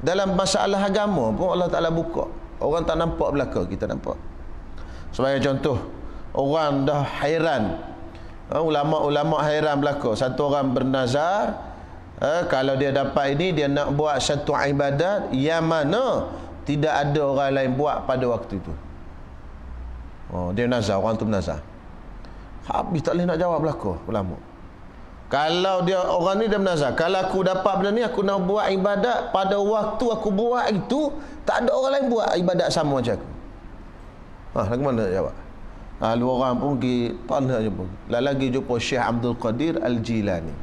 dalam masalah agama pun Allah Ta'ala buka. Orang tak nampak belaka, kita nampak. Sebagai contoh, orang dah hairan, ulama-ulama hairan belaka. Satu orang bernazar, kalau dia dapat ini, dia nak buat satu ibadat yang mana tidak ada orang lain buat pada waktu itu. Dia nazar, orang tu bernazar. Habis tak boleh nak jawab belaka ulama. Kalau dia, orang ni dia bernazar, kalau aku dapat benda ni, aku nak buat ibadat pada waktu aku buat itu, tak ada orang lain buat ibadat sama macam aku. Lagu mana nak jawab? Lalu orang pun pergi, tak nak jumpa. Lagi jumpa Syekh Abdul Qadir Al-Jilani.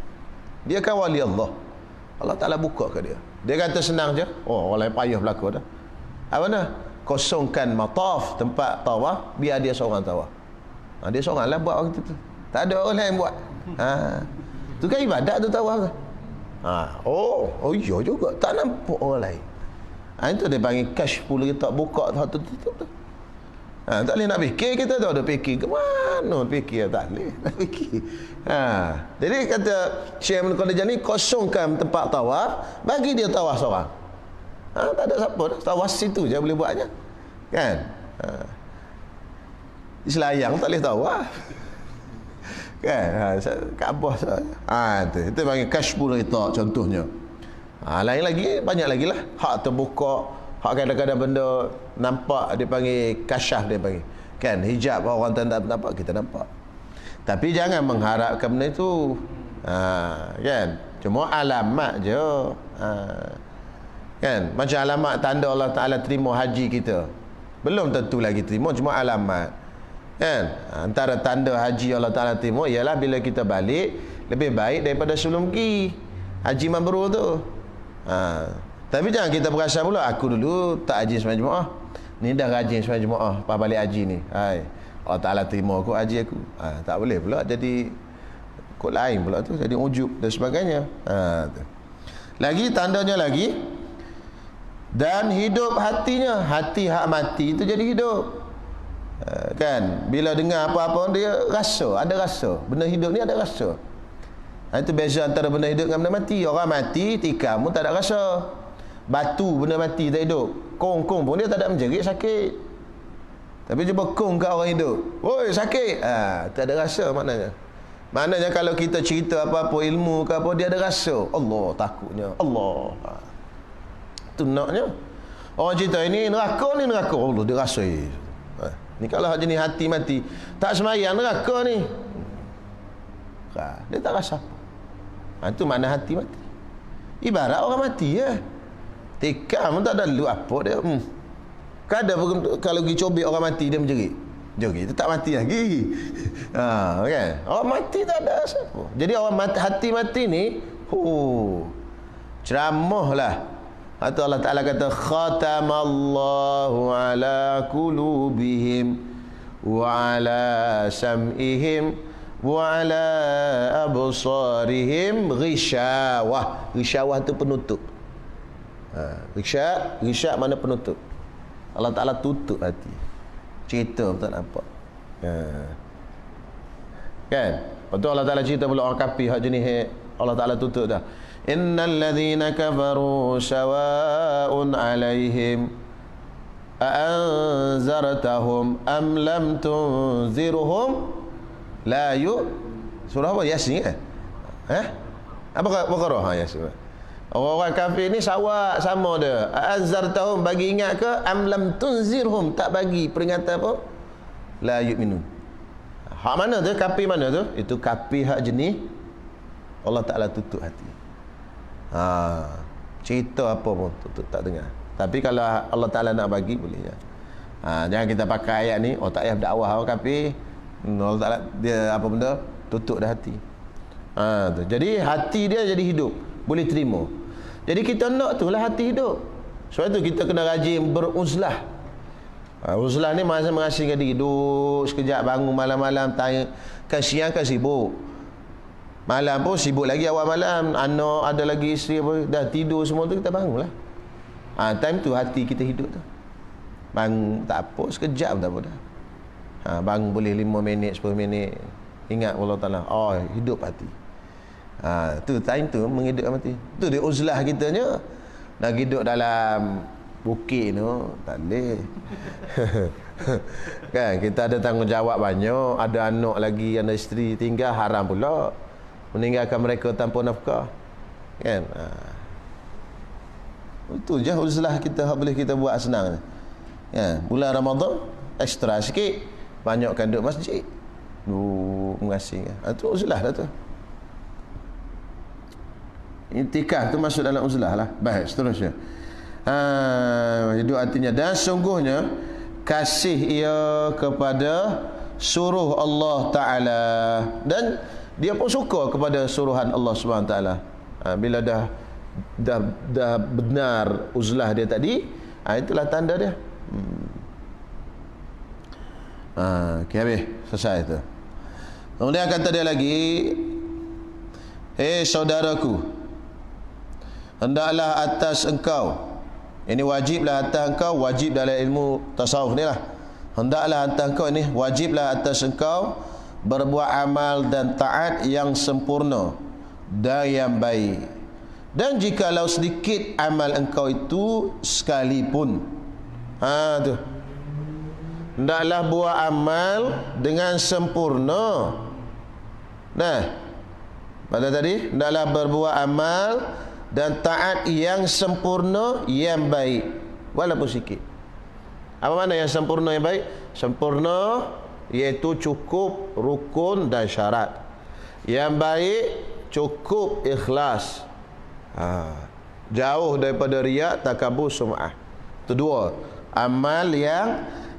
Dia kan wali Allah. Allah Ta'ala buka ke dia. Dia kata senang je. Orang lain payah belaka dah. Apa mana? Kosongkan mataf, tempat tawaf, biar dia seorang tawaf. Dia seorang lah buat waktu tu. Tak ada orang lain buat. Tu kan ibadat tu tawaf. Iya juga. Tak nampak orang lain. Itu dia panggil kashful ghita, buka tu tutup tu. Tak boleh nak fikir, kita tu ada fikir ke mana fikir, tak boleh nak fikir. Jadi kata Syekh Ibn Qadir ni, kosongkan tempat tawaf, bagi dia tawaf seorang. Tak ada siapa dah, tawaf situ je boleh buatnya, kan? Di Selayang tak boleh tawaf, kan? Kaabah itu panggil kashful ghita contohnya. Lain lagi, banyak lagi lah. Hak terbuka, hak kadang-kadang benda nampak, dia panggil kasyaf, dia panggil, kan? Hijab orang tak nampak, kita nampak. Tapi jangan mengharapkan benda itu, kan? Cuma alamat je, kan? Macam alamat tanda Allah Ta'ala terima haji kita, belum tentu lagi terima, cuma alamat, kan? Antara tanda haji Allah Ta'ala terima ialah bila kita balik lebih baik daripada sebelum pergi haji mabrur tu. Tapi jangan kita berasa pula, aku dulu tak haji sembahyang Jumaat, ni dah rajin sembahyang Jumaat, pas balik haji ni, Allah Ta'ala terima aku haji aku. Tak boleh pula jadi kod lain pula tu, jadi ujub dan sebagainya. Lagi tandanya lagi, Dan hidup hatinya. Hati hak mati itu jadi hidup. Kan? Bila dengar apa-apa dia rasa, ada rasa. Benda hidup ni ada rasa. Itu beza antara benda hidup dengan benda mati. Orang mati, tikam pun tak ada rasa. Batu benda mati tak hidup. Kong-kong pun dia tak ada menjerit sakit. Tapi cuba kong kat orang hidup, oi sakit, tak ada rasa maknanya. Maknanya kalau kita cerita apa-apa ilmu ke apa, dia ada rasa. Allah takutnya, Allah. Itu naknya. Orang cerita ini neraka, Allah dia rasa. Ni kalau jenis hati mati, tak semayang neraka ni. Dia tak rasa apa. Itu makna hati mati. Ibarat orang mati ya. Tikam tak ada lu apa dia. Kadang kalau pergi cobek orang mati dia menjerit. Jerit itu tak mati lagi. Kan? Orang mati tak ada siapa. Jadi orang hati mati ni, ceramahlah. Atau Allah Taala kata khatamallahu ala qulubihim wa ala sam'ihim wa ala absarihim ghishawah. Ghishawah itu penutup. Ghisha mana penutup. Allah Ta'ala tutup hati. Cerita tak nampak. Kan? Lepas tu Allah Ta'ala cerita pula orang kafir hak jenis Allah Ta'ala tutup dah. Innal ladzina kafaru sawa'un 'alaihim a'anzartahum am lam tunzirhum la surah apa? Yasin kan? Apa Baqarah? Yasin. Orang kafir ni sama dia. Anzartahum bagi ingat ke? Am lam tunzirhum tak bagi peringatan apa? La yu'minun. Hak mana tu? Kafir mana tu? Itu kafir hak jenis Allah Ta'ala tutup hati. Cerita apa pun tutup tak dengar. Tapi kalau Allah Ta'ala nak bagi boleh je. Jangan kita pakai ayat ni, tak payah berdakwah orang kafir. Allah Ta'ala dia apa benda? Tutup dah hati. Tu. Jadi hati dia jadi hidup, boleh terima. Jadi kita nak tu lah hati hidup. Sebab tu kita kena rajin beruzlah. Uzlah ni masa mengasingkan diri. Duduk sekejap, bangun malam-malam, tanya. Kan siang kan sibuk. Malam pun sibuk lagi awal malam. Anak ada lagi isteri apa, dah tidur semua tu kita bangun lah. Time tu hati kita hidup tu. Bangun tak apa, sekejap tak apa dah. Bangun boleh 5 minit, 10 minit. Ingat Allah Ta'ala. Hidup hati. Tu time tu menghidupkan mati. Tu dia uzlah kitanya. Nak hidup dalam bukit tu tak boleh. Kan kita ada tanggungjawab banyak, ada anak lagi, ada isteri tinggal, haram pula meninggalkan mereka tanpa nafkah. Kan? Itu je uzlah kita boleh kita buat senang. Ya, bulan Ramadan ekstra sikit, banyakkan duduk masjid. Mengasing. Itu uzlah dah tu. Intikaf tu masuk dalam uzlah lah. Baik, seterusnya. Itu artinya dan sungguhnya kasih ia kepada suruh Allah Ta'ala, dan dia pun suka kepada suruhan Allah Subhanahu Ta'ala. Bila dah benar uzlah dia tadi, itulah tanda dia. Okay, habis selesai tu. Kemudian kata dia lagi, saudaraku, hendaklah atas engkau, ini wajiblah atas engkau, wajib dalam ilmu tasawuf ni lah. Hendaklah atas engkau, ini wajiblah atas engkau berbuat amal dan taat yang sempurna dan yang baik. Dan jikalau sedikit amal engkau itu sekalipun, tu, hendaklah buat amal dengan sempurna. Pada tadi hendaklah berbuat amal dan taat yang sempurna yang baik, walaupun sikit. Apa makna yang sempurna yang baik? Sempurna iaitu cukup rukun dan syarat. Yang baik cukup ikhlas. Jauh daripada riak, takabur, sum'ah. Itu dua. Amal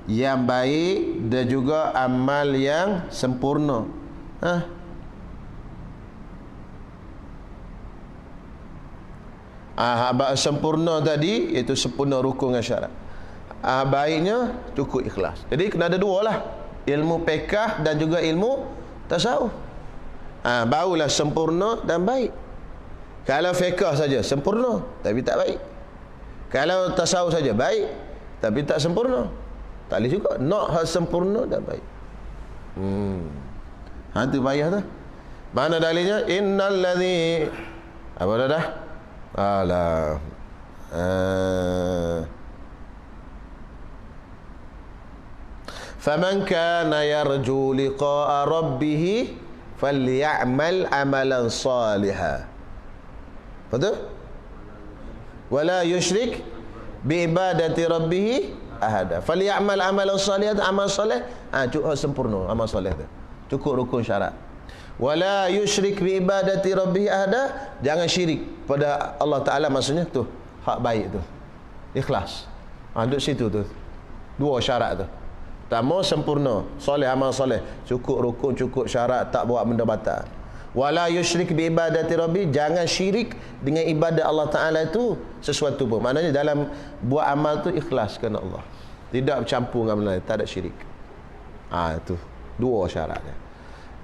yang baik dan juga amal yang sempurna. Sempurna tadi iaitu sempurna rukun dan syarat. Baiknya cukup ikhlas. Jadi kena ada dua lah, ilmu fiqh dan juga ilmu tasawuf. Barulah sempurna dan baik. Kalau fiqh saja sempurna tapi tak baik, Kalau tasawuf saja baik, tapi tak sempurna. Tak boleh juga. Nak hal sempurna tak baik. Tu payah tu. Mana dalilnya? Innal ladzi apa dah? Alah. Faman kana yarju liqa'a rabbih falyamal amalan salihan. Betul? Wala yusyrik bi ibadati rabbih ahada. Falyamal amalan salihan, amal soleh, cukup sempurna amal soleh tu. Cukup rukun syarat. Wala yusyrik bi ibadati rabbih ahada, jangan syirik pada Allah Taala, maksudnya tu hak baik tu. Ikhlas. Duduk situ tu. Dua syarat tu. Pertama sempurna, soleh, amal soleh, cukup rukun, cukup syarat, tak buat benda batal. Wala yusyrik bi ibadati rabbi, jangan syirik dengan ibadat Allah Taala itu sesuatu pun. Maknanya dalam buat amal tu ikhlas kerana Allah. Tidak bercampur dengan benda lain, tak ada syirik. Itu dua syaratnya.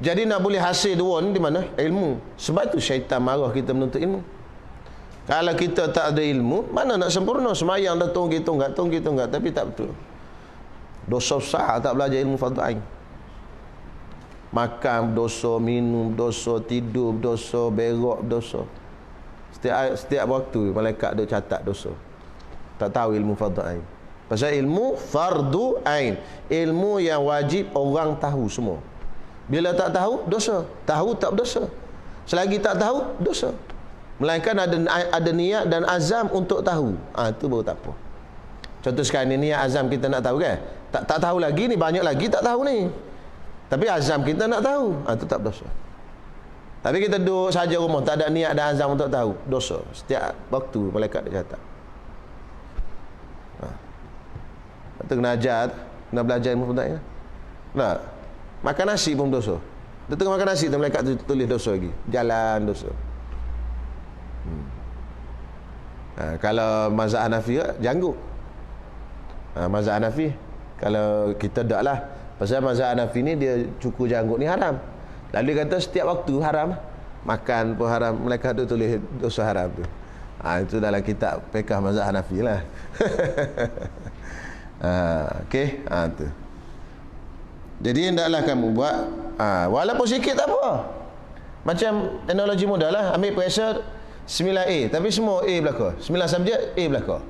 Jadi nak boleh hasil dua ni di mana? Ilmu. Sebab tu syaitan marah kita menuntut ilmu. Kalau kita tak ada ilmu, mana nak sempurna? Semayang dah tunggak, tapi tak betul. Dosa besar tak belajar ilmu fardu ain. Makan dosa, minum dosa, tidur dosa, berak dosa. Setiap waktu malaikat duk catat dosa. Tak tahu ilmu fardu ain. Pasal ilmu fardu ain, ilmu yang wajib orang tahu semua. Bila tak tahu, dosa. Tahu tak berdosa. Selagi tak tahu, dosa. Melainkan ada niat dan azam untuk tahu. Itu baru tak apa. Contoh sekarang ni niat azam kita nak tahu kan? Tak tahu lagi ni, banyak lagi tak tahu ni. Tapi azam kita nak tahu, itu tak berdosa. Tapi kita duduk saja rumah, tak ada niat dan azam untuk tahu, dosa. Setiap waktu malaikat dia catat. Kita kena ajar, kena belajar ilmu penting. Nah, makan nasi pun dosa. Dia tengah makan nasi, malaikat tu tulis dosa lagi. Jalan dosa. Kalau mazhab Hanafi janggut. Mazhab Hanafi, kalau kita tak lah, pasal mazhab Hanafi ni dia cukur janggut ni haram. Lalu dia kata setiap waktu haram. Makan pun haram. Mereka tu tulis dosa haram tu. Itu dalam kitab fiqh mazhab Hanafi lah. Okey, tu. Jadi hendaklah kamu buat walaupun sikit tak apa. Macam teknologi mudah lah. Ambil pressure 9A, tapi semua A belakang. 9 subjek A belakang.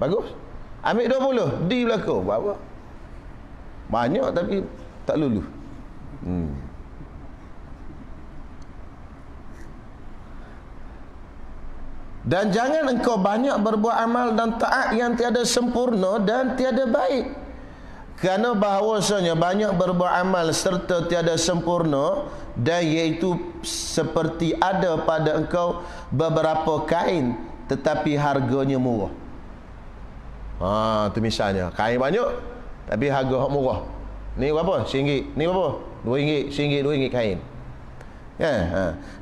Bagus. Ambil 20 D belakang. Buat apa? Banyak tapi tak lulus. Dan jangan engkau banyak berbuat amal dan taat yang tiada sempurna dan tiada baik. Kerana bahawasanya banyak berbuat amal serta tiada sempurna, dan iaitu seperti ada pada engkau beberapa kain tetapi harganya murah. Tu misalnya kain banyak tapi harga murah. Ni berapa? RM1. Ni berapa? RM2. RM1, RM2 kain.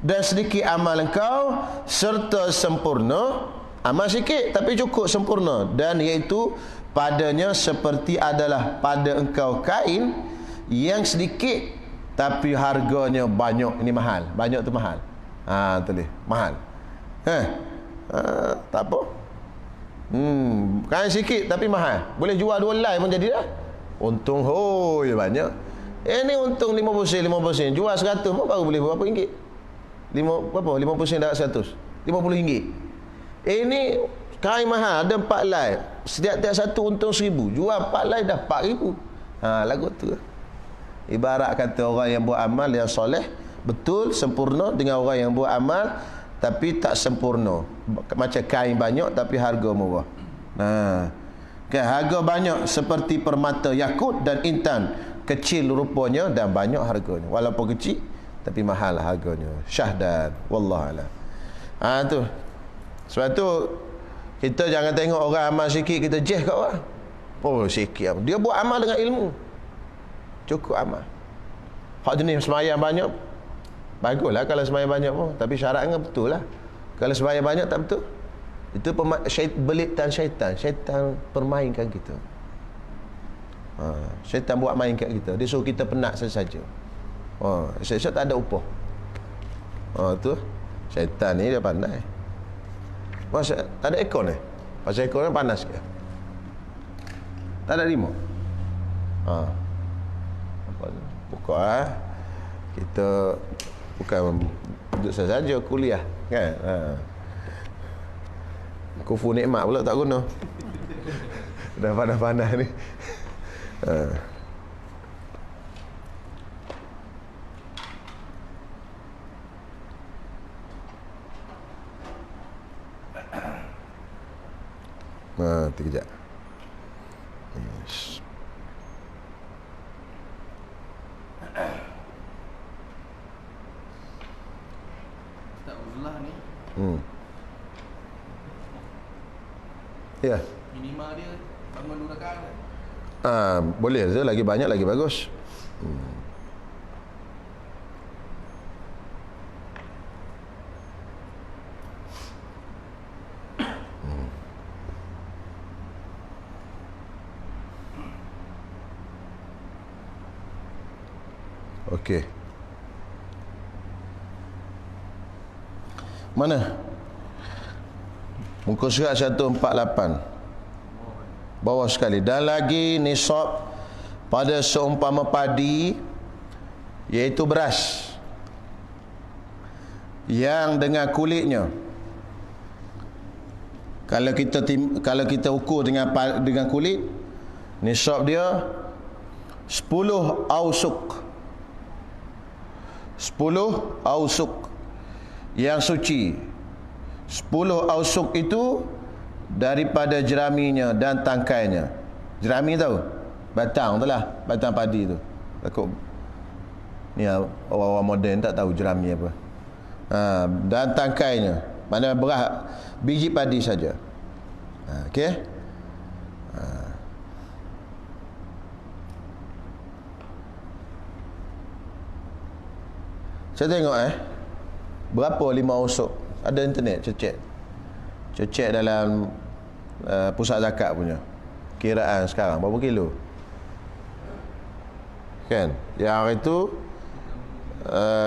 Dan sedikit amal engkau serta sempurna, amal sikit tapi cukup sempurna, dan iaitu padanya seperti adalah pada engkau kain yang sedikit tapi harganya banyak. Ini mahal. Banyak tu mahal. Tulis mahal. Tak apa. Kain sikit tapi mahal. Boleh jual 2 helai pun jadi dah. Untung banyak. Ni untung 50 sen. Jual 100 pun baru boleh berapa ringgit? 50 sen dah 100. RM50. Ini kain mahal, ada 4 helai. Setiap satu untung 1000. Jual 4 helai dah 4000. Lagu tu. Ibarat kata orang yang buat amal yang soleh, betul, sempurna, dengan orang yang buat amal tapi tak sempurna. Macam kain banyak tapi harga murah. Harga banyak seperti permata yakut dan intan, kecil rupanya dan banyak harganya. Walaupun kecil tapi mahal harganya. Syahdan wallahu a'lam. Tu. Sebab tu kita jangan tengok orang amal sikit kita jeh kat orang. Sikit. Dia buat amal dengan ilmu. Cukup amal. Hak jenis semayang banyak, baguslah kalau semayang banyak pun, tapi syaratnya betul lah. Kalau semayang banyak tak betul, itu belitan syaitan. Syaitan permainkan kita. Syaitan buat main kat kita. Dia suruh kita penat saja. Syaitan tak ada upah. Tu syaitan ni dia pandai. Tak ada ekor ni. Pasal ekor kan panas ke? Tak ada remote. Buka kita bukan duduk saja kuliah kan. Kufu nikmat pula tak guna. Dah panas-panas ni. Terkejap. Yes. Tak ulah ni. Ya. Minimal dia bangun 2 rakaat. Boleh je, lagi banyak lagi bagus. Okey. Mana? Muka surat 148. Bawah sekali. Dan lagi nisab pada seumpama padi, iaitu beras yang dengan kulitnya. Kalau kita ukur dengan kulit, nisab dia 10 ausuk. 10 ausuk yang suci. 10 ausuk itu daripada jeraminya dan tangkainya. Jerami tahu? Batang tu lah, batang padi tu. Takut ni orang-orang moden tak tahu jerami apa. Dan tangkainya. Mana beras biji padi saja. Okey? Saya tengok berapa 5 ausuk. Ada internet, cek dalam pusat zakat punya kiraan sekarang berapa kilo kan. Yang itu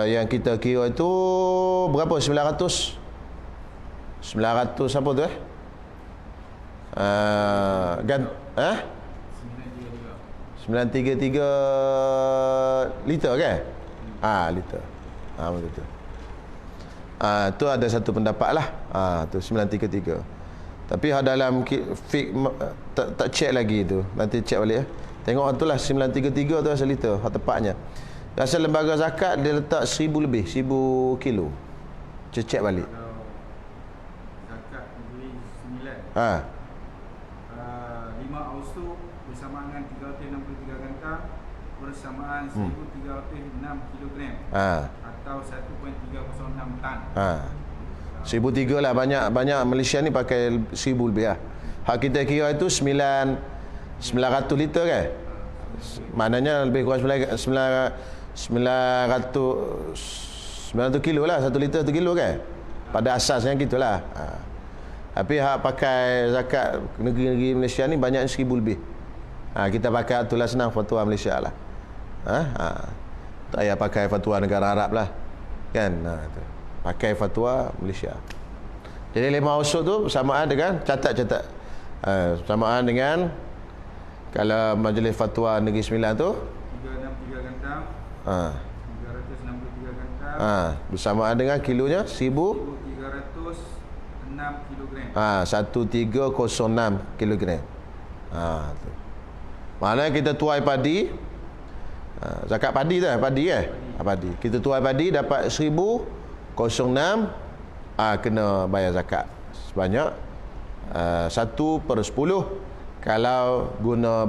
yang kita kira itu berapa? 900 apa tu 933 liter kan? Liter. Betul. Tu ada satu pendapat lah. Tu 933. Tapi dalam fik tak cek lagi tu. Nanti cek balik Tengok tu lah 933 tu asal liter tepatnya. Asal lembaga zakat dia letak 1000 lebih, 1000 kilo. Cek balik. Zakat negeri 9. 5 ausuk bersamaan dengan 363 gantang bersamaan 1306 kilogram. Atau 1.306 tan. 1003 lah. Banyak Malaysia ni pakai 1000 lebih lah. Hak kita kira itu 900 liter kan. Maknanya lebih kurang 900 kilo lah. 1 liter 1 kilo kan. Pada asasnya gitulah. Tapi hak pakai zakat negeri-negeri Malaysia ni banyak 1000 lebih. Kita pakai itulah senang fatwa Malaysia lah. Tak payah pakai fatwa negara Arab lah kan. Pakai fatwa Malaysia. Jadi 5 ausuk tu samaan dengan catat samaan dengan kalau majlis fatwa negeri Sembilan tu 363 gantang 363 gantang bersamaan dengan kilonya 1306 kilogram. 1306 kilogram. Tu. Maknanya kita tuai padi, zakat padi tu padi. Kita tuai padi dapat 1006, kena bayar zakat sebanyak 1/10 kalau guna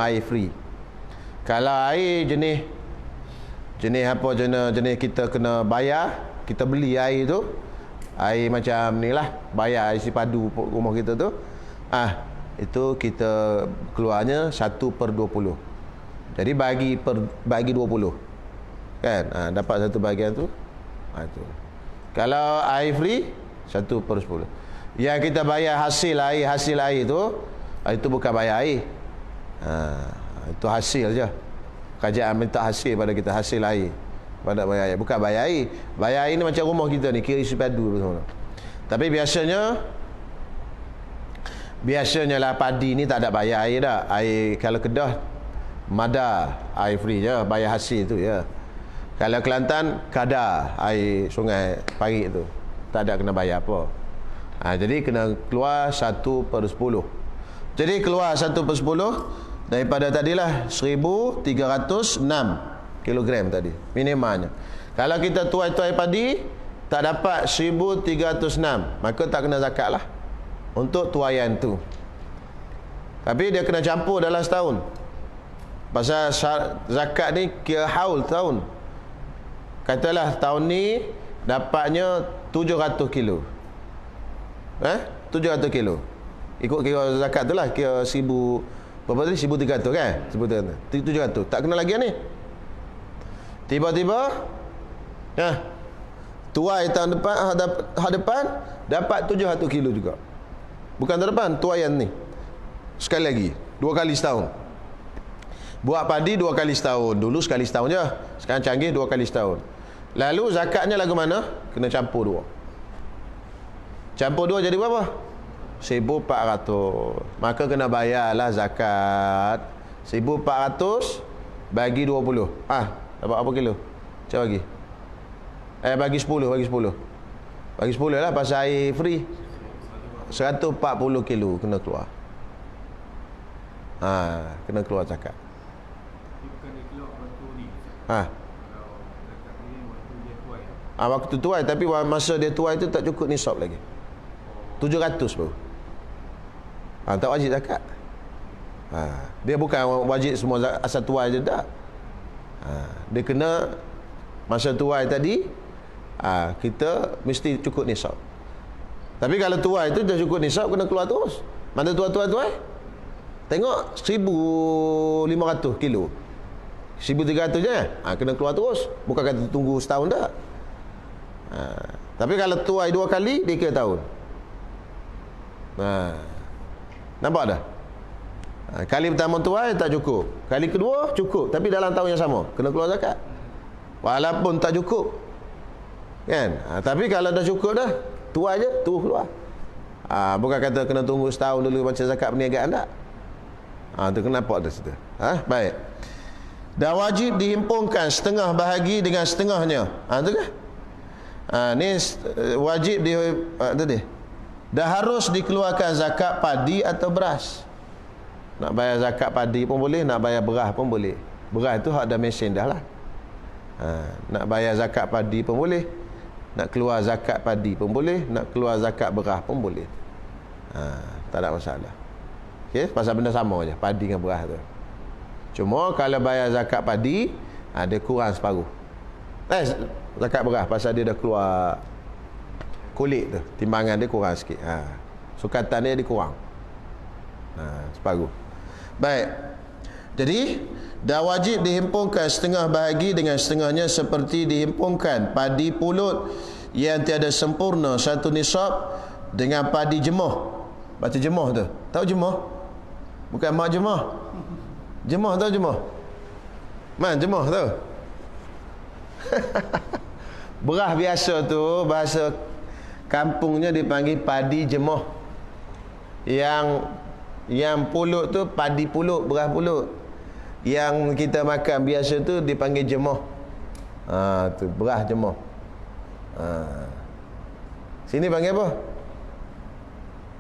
air free. Kalau air jenis kita kena bayar, kita beli air tu, air macam ni lah, bayar isi padu rumah kita tu, itu kita keluarnya 1/20. Jadi bagi 20 kan, dapat satu bahagian tu. Tu. Kalau air free 1/10. Yang kita bayar hasil air tu, itu bukan bayar air. Itu hasil je. Kerajaan minta hasil pada kita, hasil air. Pada bayar air, bukan bayar air. Bayar air ni macam rumah kita ni, kira isi padu semua. Tapi biasanya Biasanya lah padi ni tak ada bayar air dah. Air kalau Kedah Mada air free je, bayar hasil tu ya. Kalau Kelantan Kada air sungai Parit tu, tak ada kena bayar apa. Jadi kena keluar 1/10. Jadi keluar 1/10 daripada tadilah 1306 kilogram tadi minimalnya. Kalau kita tuai-tuai padi tak dapat 1306, maka tak kena zakat lah untuk tuaian tu. Tapi dia kena campur dalam setahun. Pasal zakat ni kira haul tahun. Katalah tahun ni dapatnya 700 kilo. 700 kilo. Ikut kira zakat tu lah, kira 1000 berapa tadi? 1300 kan? 700. Tak kena lagi ni. Tiba-tiba tuai tahun depan, depan dapat 700 kilo juga. Bukan tahun depan, tuaian ni. Sekali lagi, 2 kali setahun. Buat padi 2 kali setahun. Dulu sekali setahun je. Sekarang canggih 2 kali setahun. Lalu zakatnya lagu mana? Kena campur 2. Campur 2 jadi berapa? 1,400. Maka kena bayarlah zakat 1,400 bagi 20. Dapat apa kilo? Cik bagi. Bagi 10. Bagi 10 lah pasal air free. 140 kilo kena keluar. Kena keluar zakat. Bukan dia keluar waktu ni. Waktu tuai, tapi masa dia tuai tu tak cukup nisab lagi. 700 baru. Tak wajib zakat. Dia bukan wajib semua asal tuai je tak. Dia kena masa tuai tadi kita mesti cukup nisab. Tapi kalau tuai tu dah cukup nisab, kena keluar terus. Mana tuai? Tengok 1,500 kilo. 1,300 je. Kena keluar terus. Bukan kata tunggu setahun tak. Tapi kalau tuai 2 kali, dia kira tahun. Nampak dah? Kali pertama tuai tak cukup. Kali kedua cukup, tapi dalam tahun yang sama kena keluar zakat. Walaupun tak cukup. Kan? Tapi kalau dah cukup dah, tuai je, terus keluar. Bukan kata kena tunggu setahun dulu macam zakat perniagaan tak. Tu kena nampak dah situ. Baik. Dah wajib dihimpunkan setengah bahagi dengan setengahnya. Tu kan? Ni wajib tadi. Dah harus dikeluarkan zakat padi atau beras. Nak bayar zakat padi pun boleh, nak bayar beras pun boleh. Beras tu hak dah mesin dah lah. Nak bayar zakat padi pun boleh, nak keluar zakat padi pun boleh, nak keluar zakat beras pun boleh. Tak ada masalah. Okey, pasal benda sama je, padi dengan beras tu. Cuma kalau bayar zakat padi, dia kurang separuh. Zakat beras pasal dia dah keluar kulit tu, timbangan dia kurang sikit. Sukatan dia kurang. Separuh. Baik. Jadi dah wajib dihimpunkan setengah bahagi dengan setengahnya seperti dihimpunkan padi pulut yang tiada sempurna satu nisab dengan padi jemuh. Baca jemuh tu. Tahu jemuh? Bukan mak jemuh. Jemuh tahu jemuh? Man jemuh tu. Beras biasa tu bahasa kampungnya dipanggil padi jemuh. Yang pulut tu padi pulut, beras pulut. Yang kita makan biasa tu dipanggil jemuh. Tu beras jemuh. Sini panggil apa?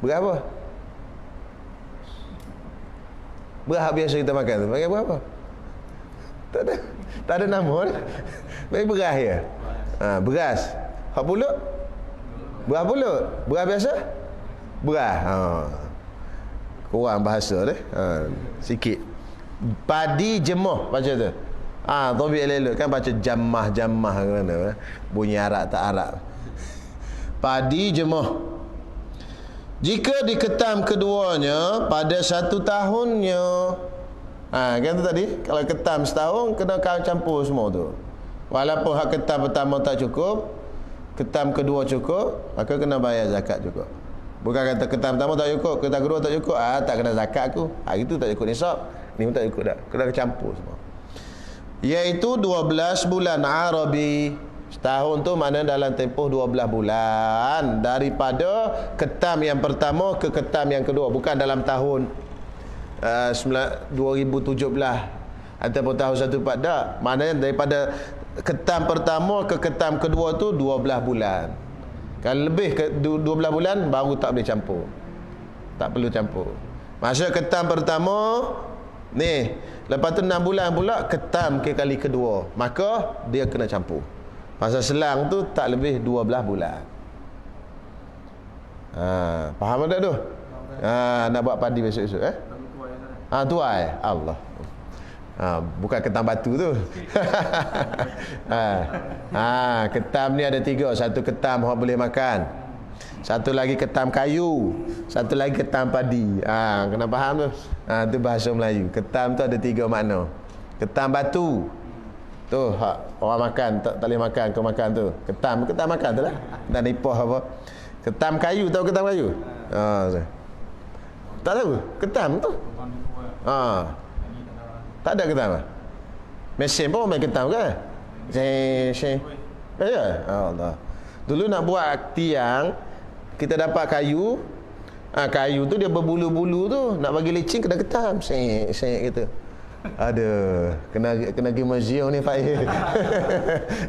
Beras apa? Beras biasa kita makan tu panggil apa? Tak ada nama dah. Panggil beras ya. Beras. Hak pulut? Beras pulut. Beras biasa? Beras. Kurang bahasa deh. Sikit. Padi jemuh baca tu. Tobik elok kan baca jamah ke mana. Bunyi Arab tak Arab. Padi jemuh. Jika diketam keduanya pada 1 tahunnya. Kan tu tadi, kalau ketam setahun kena campur semua tu. Walaupun hak ketam pertama tak cukup, ketam kedua cukup, maka kena bayar zakat juga. Bukan kata ketam pertama tak cukup, ketam kedua tak cukup, tak kena zakat aku. Itu tak cukup nisab, ni pun tak cukup dah. Kena campur semua. Iaitu 12 bulan Arabi. Setahun tu mana dalam tempoh 12 bulan daripada ketam yang pertama ke ketam yang kedua, bukan dalam tahun 2017 ataupun tahun 14 tak. Maknanya daripada ketam pertama ke ketam kedua tu 12 bulan. Kalau lebih ke 12 bulan baru tak boleh campur. Tak perlu campur. Maksud ketam pertama ni, lepas tu 6 bulan pula ketam ke kali kedua, maka dia kena campur. Masa selang tu tak lebih 12 bulan. Faham tak tu? Nak buat padi besok-besok tuai Allah. Bukan ketam batu tu. Ketam ni ada 3. Satu ketam orang boleh makan, satu lagi ketam kayu, satu lagi ketam padi. Kena faham tu. Tu bahasa Melayu. Ketam tu ada 3 makna. Ketam batu tu orang makan tak boleh makan, kau makan tu. Ketam makan tu lah. Dan nipah apa. Ketam kayu, tahu ketam kayu? Tak tahu. Ketam tu. Tak ada ketam ah. Mesin pun main ketam kan? Ya. Allah. Dulu nak buat tiang, kita dapat kayu. Kayu tu dia berbulu-bulu tu, nak bagi licin kena ketam. Seng gitu. Aduh, kena pergi museum ni Pak.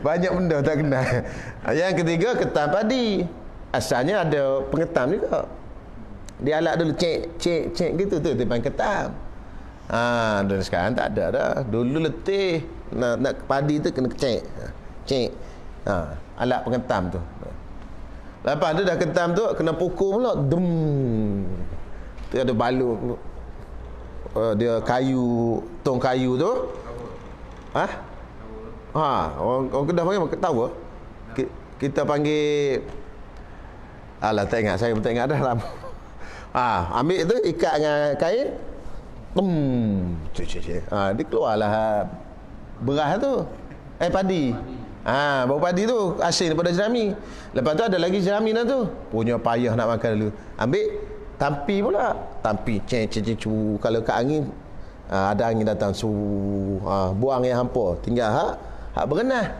Banyak benda tak kenal. Yang ketiga ketam padi. Asalnya ada pengetam juga. Dia alat dulu cek gitu tu depan ketam. Dan sekarang tak ada dah. Dulu letih nak padi tu kena cek. Alat pengetam tu. Lepas tu dah ketam tu kena pukul pula. Dum. Tu ada balut. Dia kayu, tong kayu tu. Orang Kedah panggil tahu. Kita panggil, alah tak ingat, saya pun tak ingat dah lama. Ambil tu ikat dengan kain. Dia keluarlah beras tu. Padi. Bau padi tu asin daripada jerami. Lepas tu ada lagi jerami dah tu. Punya payah nak makan dulu. Ambil tampi pula. Tampi cu. Kalau kat angin ada angin datang buang yang hampa. Tinggal hak berenah.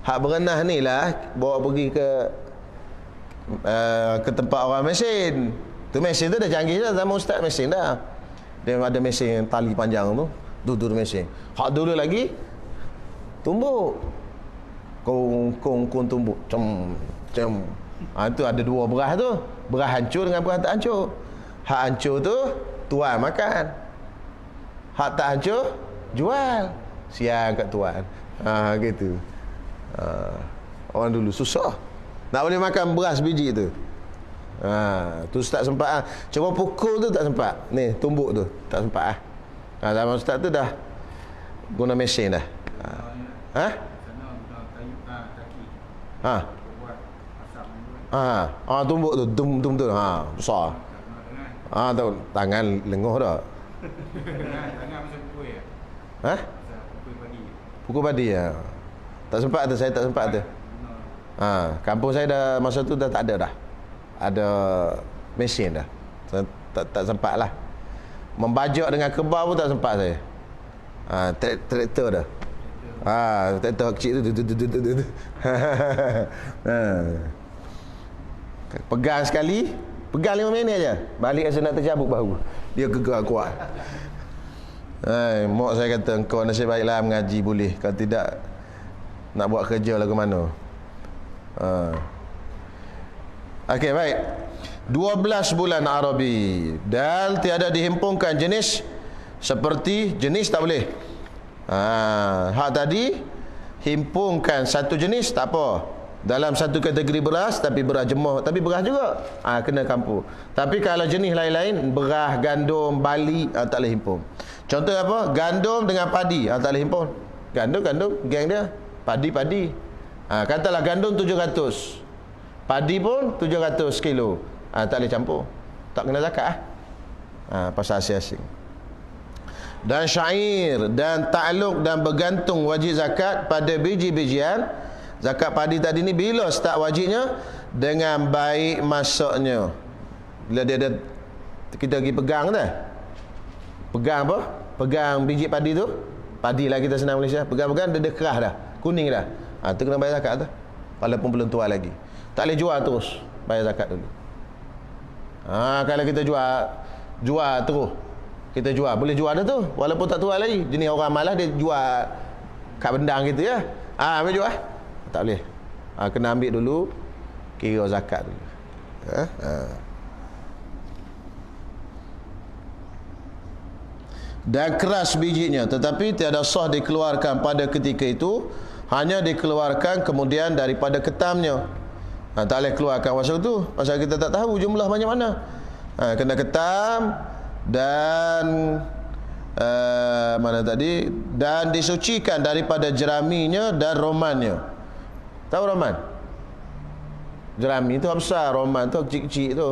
Hak berenah ni lah bawa pergi ke tempat orang mesin. Tu mesin tu dah canggih dah, zaman ustaz mesin dah. Dia ada mesin tali panjang tu. Duduk mesin. Hak dulu lagi tumbuk. Kong tumbuk. Cem. Tu ada 2 beras tu. Beras hancur dengan beras tak hancur. Hak hancur tu tuan makan. Hak tak hancur jual. Siang kat tuan. Gitu. Orang dulu susah. Tak boleh makan beras biji tu. Tu ustaz sempat cuba pukul tu tak sempat. Ni tumbuk tu tak sempat zaman ustaz tu dah guna mesin dah. Tumbuk tu dum tu besar. Tu tangan lenguh dah. Tangan macam pukul ya. Pukul padi. Pukul padi ya. Tak sempat tu, saya tak sempat tu. Kampung saya dah masa tu dah tak ada dah. Ada mesin dah. Tak sempat lah. Membajak dengan kebau pun tak sempat saya. Traktor dah. Traktor kecil tu. Pegang sekali, pegang 5 minit aja. Balik rasa nak tercabut bahu. Dia gegar kuat. Mak saya kata, engkau nasib baiklah mengaji boleh. Kalau tidak nak buat kerja lah ke mana. Okey, baik. 12 bulan Arabi dan tiada dihimpunkan jenis seperti jenis tak boleh. Hak tadi himpunkan satu jenis tak apa. Dalam satu kategori beras, tapi beras jemah, tapi beras juga kena campur. Tapi kalau jenis lain-lain, beras, gandum, bali tak boleh himpun. Contoh apa? Gandum dengan padi tak boleh himpun. Gandum geng dia. Padi. Katalah gandum 700, padi pun 700 kilo. Tak boleh campur. Tak kena zakat pasal asing-asing. Dan syair dan ta'alluq dan bergantung wajib zakat pada biji-bijian. Zakat padi tadi ni bila start wajibnya? Dengan baik masaknya. Bila dia ada, kita pergi pegang dah. Pegang apa? Pegang biji padi tu. Padi lah kita senang Malaysia. Pegang-pegang dia kerah dah. Kuning dah. Tu kena bayar zakat tu. Walaupun belum tua lagi. Tak boleh jual terus, bayar zakat dulu. Kalau kita jual terus, kita jual, boleh jual dah tu, walaupun tak tua lagi. Jenis orang malas dia jual kat bendang gitu ya. Ambil jual. Tak boleh. Kena ambil dulu, kira zakat dulu. Dan keras bijinya, tetapi tiada sah dikeluarkan pada ketika itu, hanya dikeluarkan kemudian daripada ketamnya. Tak boleh keluarkan masa tu, pasal kita tak tahu jumlah banyak mana. Kena ketam dan mana tadi, dan disucikan daripada jeraminya dan romannya. Tahu roman? Jerami tu besar, roman tu kecil-kecil tu,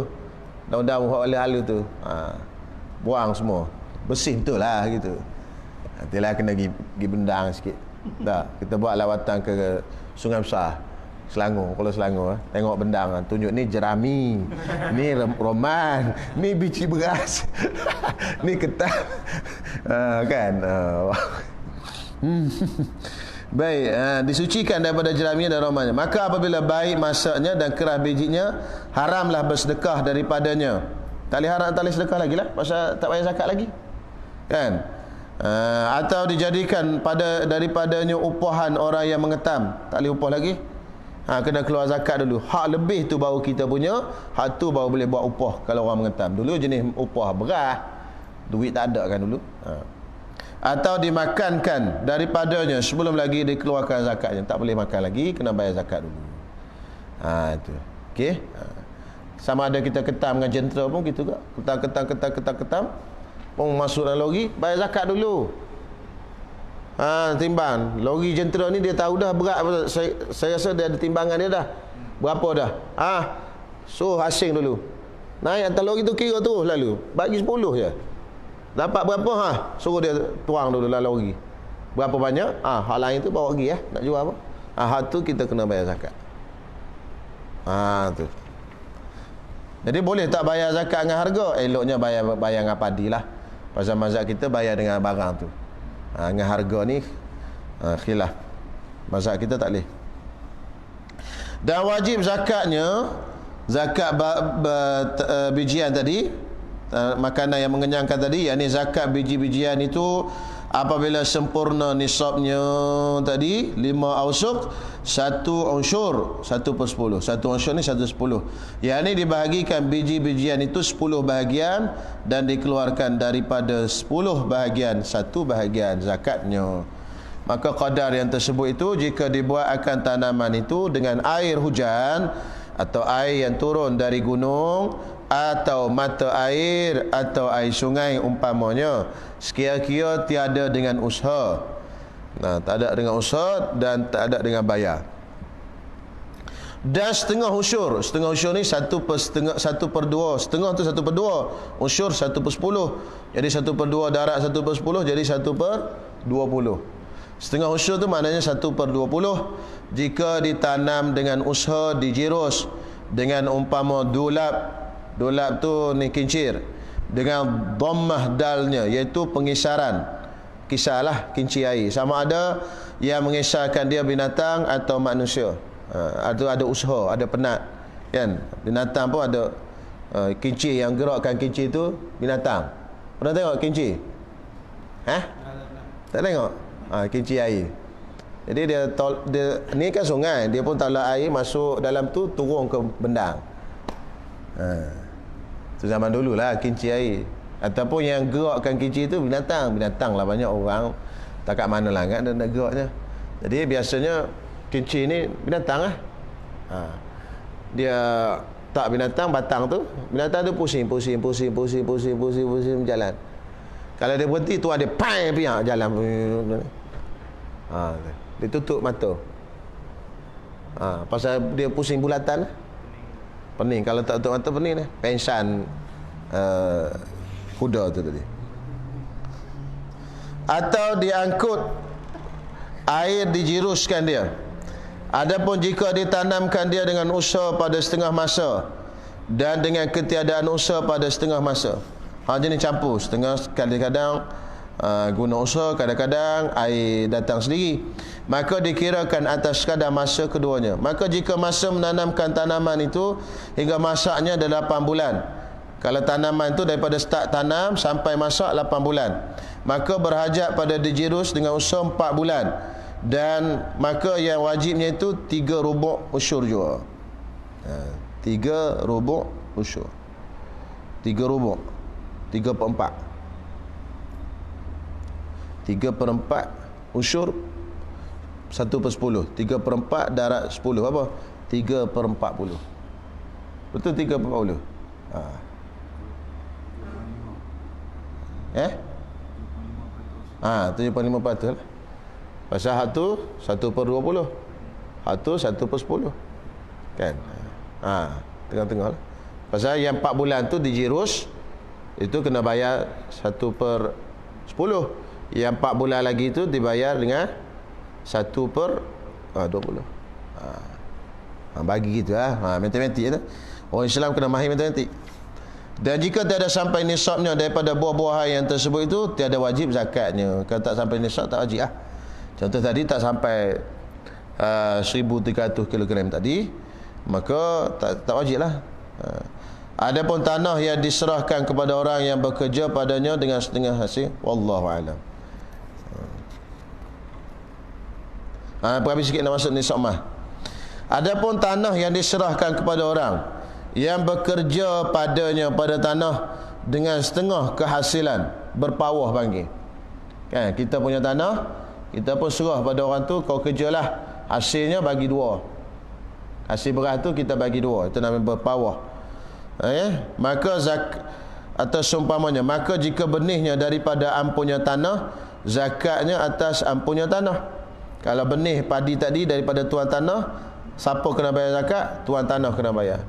daun-daun halus-halus tu. Buang semua, bersih betul lah gitu. Nantilah kena pergi bendang sikit. Tak, kita buat lawatan ke Sungai Besar, Selangor. Kalau Selangor tengok bendang, tunjuk ni jerami, ni roman, ni biji beras, ni ketam. Kan. Baik, disucikan daripada jeraminya dan romannya. Maka apabila baik masaknya dan keras bijinya, haramlah bersedekah daripadanya. Tak boleh sedekah lagi lah, pasal tak payah zakat lagi, kan? Atau dijadikan daripadanya upahan orang yang mengetam, tak boleh upah lagi. Kena keluar zakat dulu. Hak lebih tu baru kita punya, hak tu baru boleh buat upah kalau orang mengetam. Dulu jenis upah beras, duit tak ada kan dulu. Atau dimakankan daripadanya sebelum lagi dikeluarkan zakatnya. Tak boleh makan lagi, kena bayar zakat dulu. Itu. Okey. Sama ada kita ketam dengan jentera pun gitu ke. Ketam pun masuk dalam lori, bayar zakat dulu. Timbang. Lori jentera ni dia tahu dah berat. Saya rasa dia ada timbangan dia dah. Berapa dah? So asing dulu. Naik atas lori tu kira terus lalu. Bagi 10 je. Dapat berapa? Suruh dia tuang dulu dalam lori. Berapa banyak? Hak lain tu bawa pergi nak jual apa? Hak tu kita kena bayar zakat. Tu. Jadi boleh tak bayar zakat dengan harga? Eloknya bayar dengan padi lah. Pasal mazhab kita bayar dengan barang tu. Dengan harga ni khilaf. Mazhab kita tak boleh. Dan wajib zakatnya, zakat bijian tadi, makanan yang mengenyangkan tadi, yakni zakat biji-bijian itu apabila sempurna nisabnya tadi 5 ausuk, 1 unsyur 1/10. 1 unsyur ni 1/10. Yakni dibahagikan biji-bijian itu 10 bahagian dan dikeluarkan daripada 10 bahagian 1 bahagian zakatnya. Maka qadar yang tersebut itu jika dibuat akan tanaman itu dengan air hujan atau air yang turun dari gunung atau mata air atau air sungai umpamanya, sekira-kira tiada dengan usaha. Tak ada dengan usaha dan tak ada dengan bayar. Dan setengah usyur ni 1/2. Setengah tu 1/2. Usyur 1/10. Jadi 1/2 darat 1/10 jadi 1/20. Setengah usyur tu maknanya 1/20. Jika ditanam dengan usaha dijirus dengan umpama dulab tu ni kincir, dengan dhammah dalnya iaitu pengisaran. Kisarlah kincir air. Sama ada yang mengisarkan dia binatang atau manusia. Ada usaha, ada penat, kan? Binatang pun ada kincir yang gerakkan kincir tu binatang. Pernah tengok kincir? Tak tengok? Kincir air. Jadi dia ni kan sungai, dia pun tolak air masuk dalam tu, turun ke bendang. Itu zaman dulu lah kincir air. Ataupun yang gerakkan kincir tu binatang lah, banyak orang tak kat mana lah kan nak geraknya. Jadi biasanya kincir ni binatang lah. Dia tak binatang, batang tu pusing berjalan. Kalau dia berhenti tu ada piak jalan. Dia tutup mata. Pasal dia pusing bulatan. Pening. Kalau tak tutup mata pening dah. Pensan kuda tu tadi. Atau diangkut air dijiruskan dia. Adapun jika ditanamkan dia dengan usaha pada setengah masa dan dengan ketiadaan usaha pada setengah masa. Jenis campur. Setengah kadang-kadang guna usaha, kadang-kadang air datang sendiri, maka dikirakan atas kadar masa keduanya. Maka jika masa menanamkan tanaman itu hingga masaknya adalah 8 bulan. Kalau tanaman itu daripada start tanam sampai masak 8 bulan, maka berhajat pada dijirus dengan usaha 4 bulan. Dan maka yang wajibnya itu 3 rubuk usyur juga. 3 rubuk usyur. 3 rubuk 3/4. 3/4 usyur 1/10. 3/4 darat 10 apa? 3/40. Betul 3/40? 75% lah. Pasal satu 1/20. Satu 1/10. Kan? Tengah-tengah lah. Pasal yang 4 bulan tu dijirus, itu kena bayar 1/10. Yang 4 bulan lagi tu dibayar dengan 1/20. Bagi gitu matematik tu. Orang Islam kena mahir matematik. Dan jika tiada sampai nisabnya daripada buah-buahan yang tersebut itu, tiada wajib zakatnya. Kalau tak sampai nisab, tak wajib . Contoh tadi tak sampai 1,300 kg tadi, maka tak wajib lah. Adapun tanah yang diserahkan kepada orang yang bekerja padanya dengan setengah hasil, wallahu a'lam. Perhabis sikit nak masuk nisab mah. Adapun tanah yang diserahkan kepada orang yang bekerja padanya pada tanah dengan setengah kehasilan, berpawah panggil. Kan, kita punya tanah, kita pun serah pada orang tu, kau kerjalah, hasilnya bagi 2. Hasil beras tu kita bagi 2, itu namanya berpawah. Maka atau seumpamanya, maka jika benihnya daripada ampunnya tanah, zakatnya atas ampunnya tanah. Kalau benih padi tadi daripada tuan tanah, siapa kena bayar zakat? Tuan tanah kena bayar.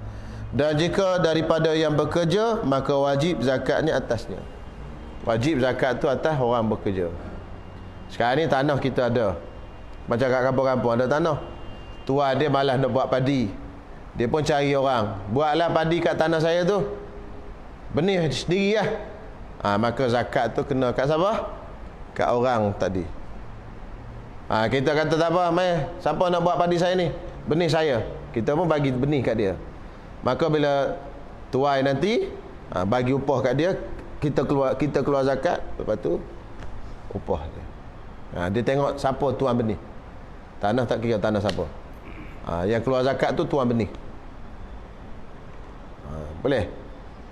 Dan jika daripada yang bekerja, maka wajib zakatnya atasnya. Wajib zakat tu atas orang bekerja. Sekarang ni tanah kita ada, macam kat kampung-kampung ada tanah, tuan dia malas nak buat padi, dia pun cari orang, buatlah padi kat tanah saya tu, benih sendiri lah. Maka zakat tu kena kat siapa? Kat orang tadi. Kita kata tak apa, siapa nak buat padi saya ni? Benih saya. Kita pun bagi benih kat dia. Maka bila tuai nanti, bagi upah kat dia, kita keluar zakat, lepas tu upah dia. Dia tengok siapa tuan benih. Tanah tak kira tanah siapa. Yang keluar zakat tu tuan benih. Boleh?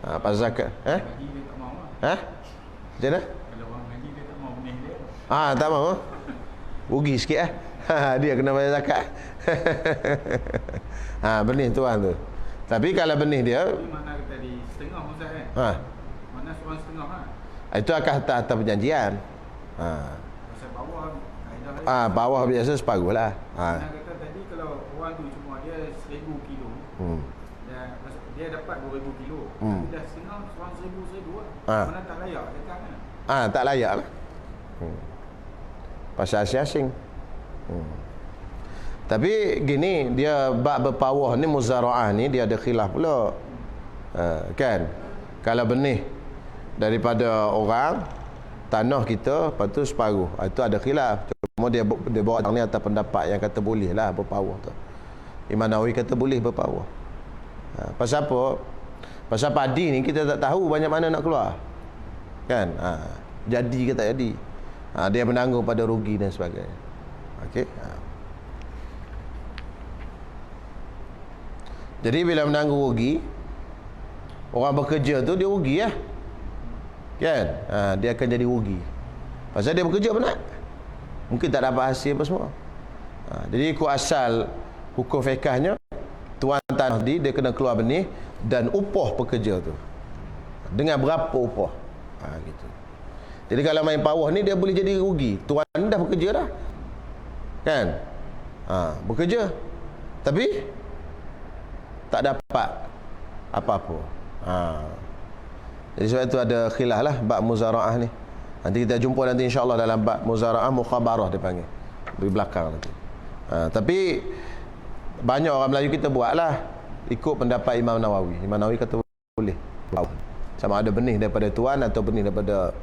Pasal zakat. Haji dia tak mahu Macam mana? Kalau orang haji dia tak mahu benih dia. Tak mahu. Rugi sikit dia kena bayar zakat. Benih tuan tu. Tapi kalau benih dia, Tapi mana kata di setengah Ustaz kan? Mana seorang setengah itu akan atas perjanjian. Pasal bawah kaedah Bawah biasa separuh lah. Mana kata tadi kalau orang tu cuma dia 1,000 kilo, dan dia dapat 2,000 kilo, tapi dah setengah seorang 1,000 lah. Mana tak layak zakat kan? Tak layak lah. Pasal asing-asing. Tapi gini, dia bab berpawah ni, muzara'ah ni, dia ada khilaf pula. Kan? Kalau benih daripada orang, tanah kita, lepas tu separuh, itu ada khilaf. Cuma dia bawa ni atas pendapat yang kata boleh lah berpawah tu. Imam Nawawi kata boleh berpawah. Pasal apa? Pasal padi ni kita tak tahu banyak mana nak keluar. Kan? Jadi ke tak jadi. Dia menanggung pada rugi dan sebagainya. Okey. Jadi bila menanggung rugi, orang bekerja tu dia rugi lah. Kan? Dia akan jadi rugi. Pasal dia bekerja penat. Mungkin tak dapat hasil apa semua. Jadi ikut asal hukum fiqahnya, tuan tanah dia kena keluar benih dan upah pekerja tu. Dengan berapa upah? Gitu. Jadi kalau main pawah ni dia boleh jadi rugi. Tuan dah bekerja dah. Kan? Bekerja. Tapi tak dapat apa-apa. Jadi sebab itu ada khilaf lah bab muzara'ah ni. Nanti kita jumpa nanti insya-Allah dalam bab muzara'ah mukhabarah dia panggil. Di belakang nanti. Tapi banyak orang Melayu kita buat lah ikut pendapat Imam Nawawi. Imam Nawawi kata boleh. Sama ada benih daripada tuan atau benih daripada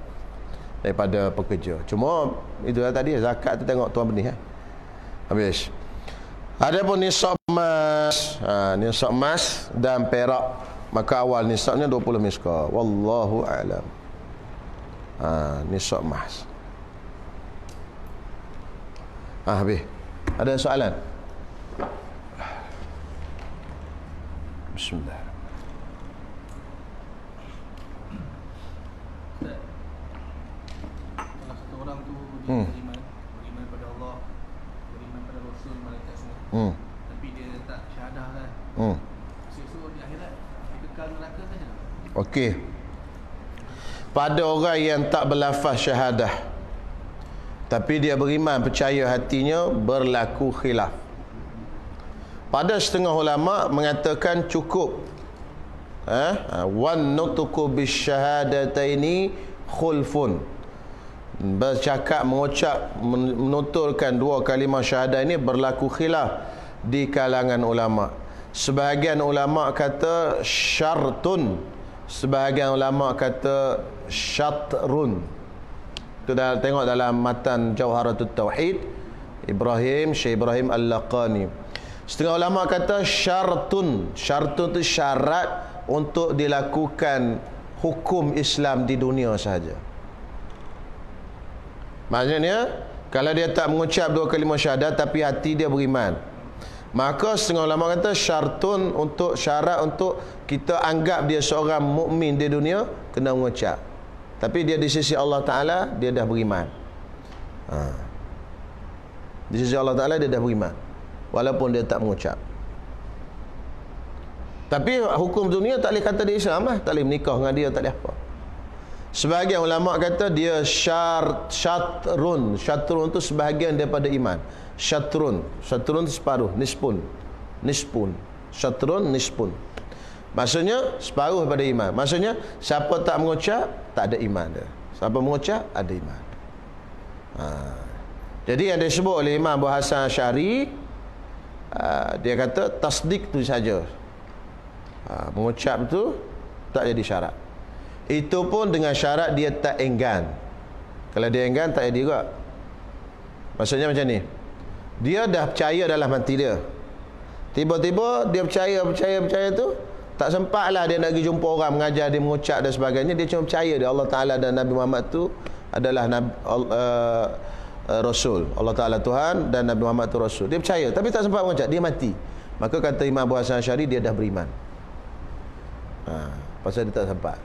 daripada pekerja. Cuma itulah tadi zakat tu tengok tuan benih habis. Adapun nisab emas, nisab emas dan perak, maka awal nisabnya 20 miskal. Wallahu a'lam. Nisab emas. Habis. Ada soalan? Bismillah. Kalau satu orang tu dia beriman pada Allah, beriman pada Rasul, malaikat semua. Tapi dia tak syahadah kan. Esok di akhirat dia kekal neraka saja. Okey. Pada orang yang tak berlafaz syahadah tapi dia beriman, percaya hatinya, berlaku khilaf. Pada setengah ulama mengatakan cukup wan nutqu bisyahadataini khulfun. Bercakap, mengucap, menuturkan dua kalimah syahadah ini berlaku khilaf di kalangan ulama. Sebahagian ulama kata syartun, sebahagian ulama kata syatrun. Itu dah tengok dalam matan Jauharatul Tauhid Syekh Ibrahim Al-Laqani. Setengah ulama kata syartun. Syartun itu syarat untuk dilakukan hukum Islam di dunia sahaja. Maksudnya kalau dia tak mengucap dua kalimah syahadat tapi hati dia beriman, maka setengah ulama kata syartun, untuk syarat untuk kita anggap dia seorang mukmin di dunia, kena mengucap. Tapi dia di sisi Allah Ta'ala dia dah beriman. Di sisi Allah Ta'ala dia dah beriman walaupun dia tak mengucap. Tapi hukum dunia tak boleh kata dia Islam lah, tak boleh menikah dengan dia, tak boleh apa. Sebahagian ulama kata dia syatrun. Syatrun tu sebahagian daripada iman. Syatrun tu separuh, nisfun. Syatrun nisfun. Maksudnya separuh daripada iman. Maksudnya siapa tak mengucap tak ada iman dia. Siapa mengucap ada iman. Jadi yang disebut oleh Imam Abu Hasan Asy'ari, dia kata tasdik tu saja. Mengucap tu tak jadi syarat. Itu pun dengan syarat dia tak enggan. Kalau dia enggan tak jadi juga. Maksudnya macam ni, dia dah percaya dalam hati dia, tiba-tiba dia percaya tu, tak sempatlah dia nak pergi jumpa orang mengajar dia mengucap dan sebagainya. Dia cuma percaya dia Allah Ta'ala dan Nabi Muhammad tu adalah Rasul. Allah Ta'ala Tuhan dan Nabi Muhammad tu Rasul. Dia percaya tapi tak sempat mengucap, dia mati. Maka kata Imam Abu Hasan Asy'ari, dia dah beriman. Pasal dia tak sempat.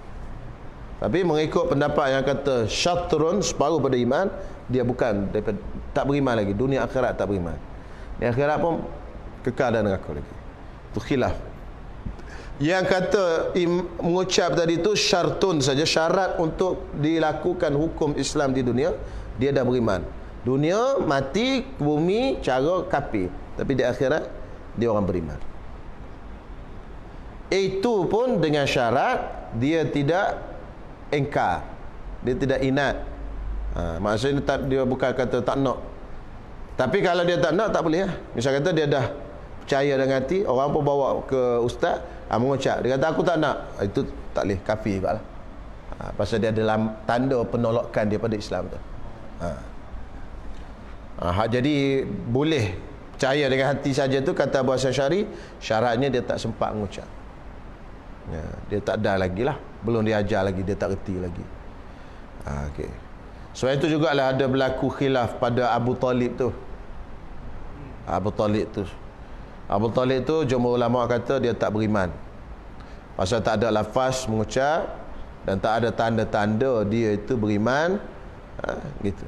Tapi mengikut pendapat yang kata syatrun, separuh pada iman, dia bukan daripada, tak beriman lagi. Dunia akhirat tak beriman. Di akhirat pun kekal dalam neraka lagi. Itu khilaf. Yang kata mengucap tadi tu syartun saja, syarat untuk dilakukan hukum Islam di dunia, dia dah beriman. Dunia mati, bumi cara kafir, tapi di akhirat dia orang beriman. Itu pun dengan syarat dia tidak engkar, dia tidak inat. Maksudnya dia bukan kata tak nak. Tapi kalau dia tak nak, tak boleh lah. Misal kata dia dah percaya dengan hati, orang pun bawa ke ustaz, mengucap, dia kata aku tak nak, itu tak boleh, kafir juga lah. Pasal dia ada tanda penolakan dia pada Islam tu. Jadi boleh percaya dengan hati saja tu, kata Abu Hasan Asy'ari, syaratnya dia tak sempat mengucap. Dia tak ada lagi lah, belum diajar lagi, dia tak reti lagi. Okay. Sebab itu jugalah ada berlaku khilaf pada Abu Talib tu. Abu Talib tu jumhur ulama kata dia tak beriman. Pasal tak ada lafaz mengucap dan tak ada tanda-tanda dia itu beriman. Gitu.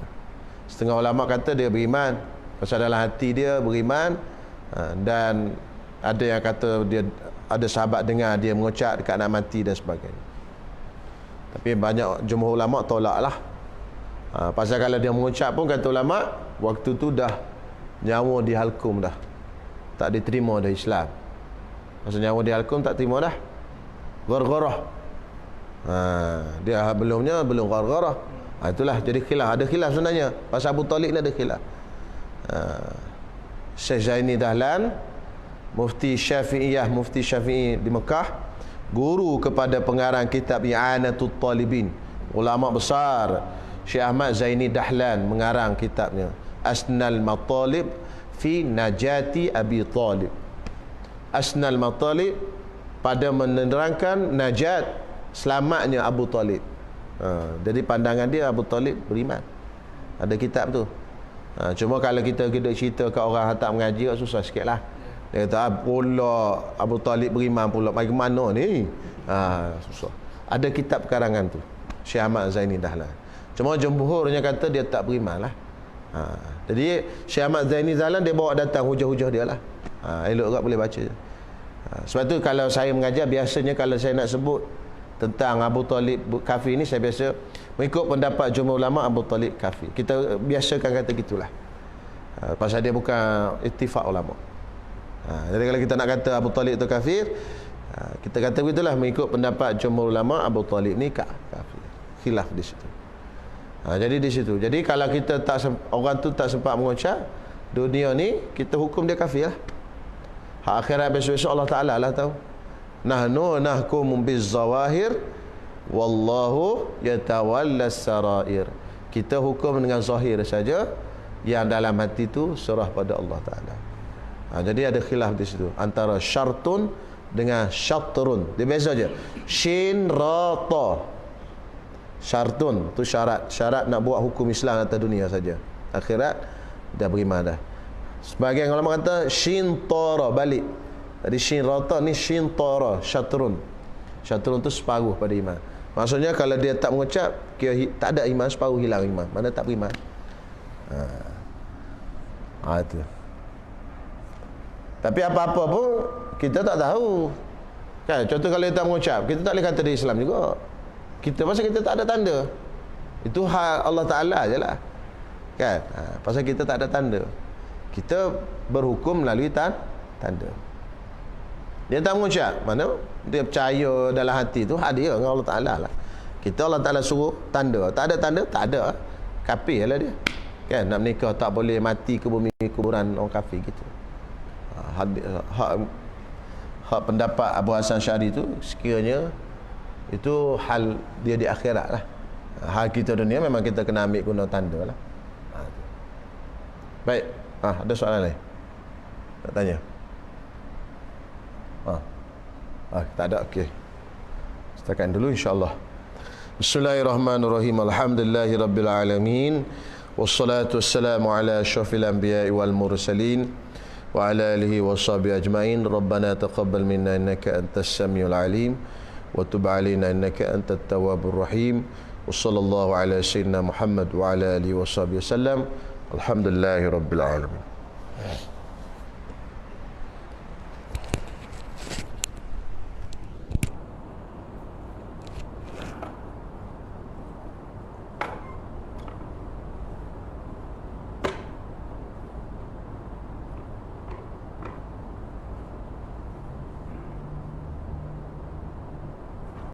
Setengah ulama kata dia beriman, pasal dalam hati dia beriman. Dan ada yang kata dia ada sahabat dengar dia mengucap dekat nak mati dan sebagainya. Tapi banyak jumhur ulama tolak lah. Pasal kalau dia mengucap pun, kata ulama, waktu tu dah nyawa dihalkum dah, tak diterima dah Islam. Pasal nyawa dihalkum tak terima dah, ghargharah. Dia belum ghargharah. Itulah jadi khilaf. Ada khilaf sebenarnya pasal Abu Talib ni, ada khilaf. Syekh Zaini Dahlan, Mufti Syafi'i di Mekah, guru kepada pengarang kitab I'anatul Talibin, ulama besar Syekh Ahmad Zaini Dahlan mengarang kitabnya Asnal Matalib fi Najati Abi Talib. Asnal Matalib pada menerangkan najat, selamatnya Abu Talib. Jadi pandangan dia Abu Talib beriman. Ada kitab tu. Cuma kalau kita cerita ke orang hantar mengaji, susah sikit lah. Dia kata pula Abu Talib beriman pula, bagaimana ni? Susah. Ada kitab karangan tu, Syekh Ahmad Zaini Dahlan. Cuma jumhurnya kata dia tak beriman lah. Jadi Syekh Ahmad Zaini Dahlan dia bawa datang hujah-hujah dia lah. Elok juga boleh baca. Sebab tu kalau saya mengajar, biasanya kalau saya nak sebut tentang Abu Talib kafir ni, saya biasa mengikut pendapat jumhur ulama Abu Talib kafir. Kita biasakan kata gitulah. Pasal dia bukan ittifaq ulama. Jadi kalau kita nak kata Abu Talib tu kafir, kita kata begitulah, mengikut pendapat jumhur ulama Abu Talib ni kafir. Khilaf di situ. Jadi di situ. Jadi kalau kita orang tu tak sempat mengucap dunia ni, kita hukum dia kafir lah. Hak akhirat besok-besok Allah Ta'ala lah tahu. Nahnu nahkumu bizzawahir wallahu yatawallas sarair. Kita hukum dengan zahir saja, yang dalam hati tu serah pada Allah Ta'ala. Jadi ada khilaf di situ antara syartun dengan syatrun. Dia beza je. Shin ra ta. Syartun tu syarat nak buat hukum Islam atas dunia saja. Akhirat dah beriman dah. Sebagian ulama kata shin tara, balik. Tadi shin rata ni shin tara, syatrun. Syatrun tu separuh pada iman. Maksudnya kalau dia tak mengucap, kira tak ada iman, separuh hilang iman. Mana tak beriman. Itu. Tapi apa-apa pun kita tak tahu. Kan, contoh kalau dia tak mengucap, kita tak boleh kata dia Islam juga. Kita pasal kita tak ada tanda. Itu hak Allah Ta'ala je lah. Kan? Pasal kita tak ada tanda. Kita berhukum melalui tanda. Dia tak mengucap, mana dia percaya dalam hati tu, hak dia dengan Allah Ta'ala lah. Kita Allah Ta'ala suruh tanda. Tak ada tanda, tak ada. Kafir lah dia. Kan, nak menikah tak boleh, mati ke bumi kuburan orang kafir gitu. Hak pendapat Abu Hasan Syari tu sekiranya itu hal dia di akhirat lah. Hal kita dunia memang kita kena ambil guna tanda lah. Baik. Ada soalan lain? Tak tanya? Tak ada. Okey. Setakat dulu insya-Allah. Bismillahirrahmanirrahim. Alhamdulillahirabbil alamin. Wassalatu wassalamu ala asyrafil anbiya'i wal mursalin wa ala alihi washabihi ajmain. Rabbana taqabbal minna innaka antas samiul alim wa tub alaina innaka antat tawwabur rahim. Wa sallallahu ala sayyidina Muhammad wa ala alihi washabihi wasallam. Alhamdulillahirabbil alamin.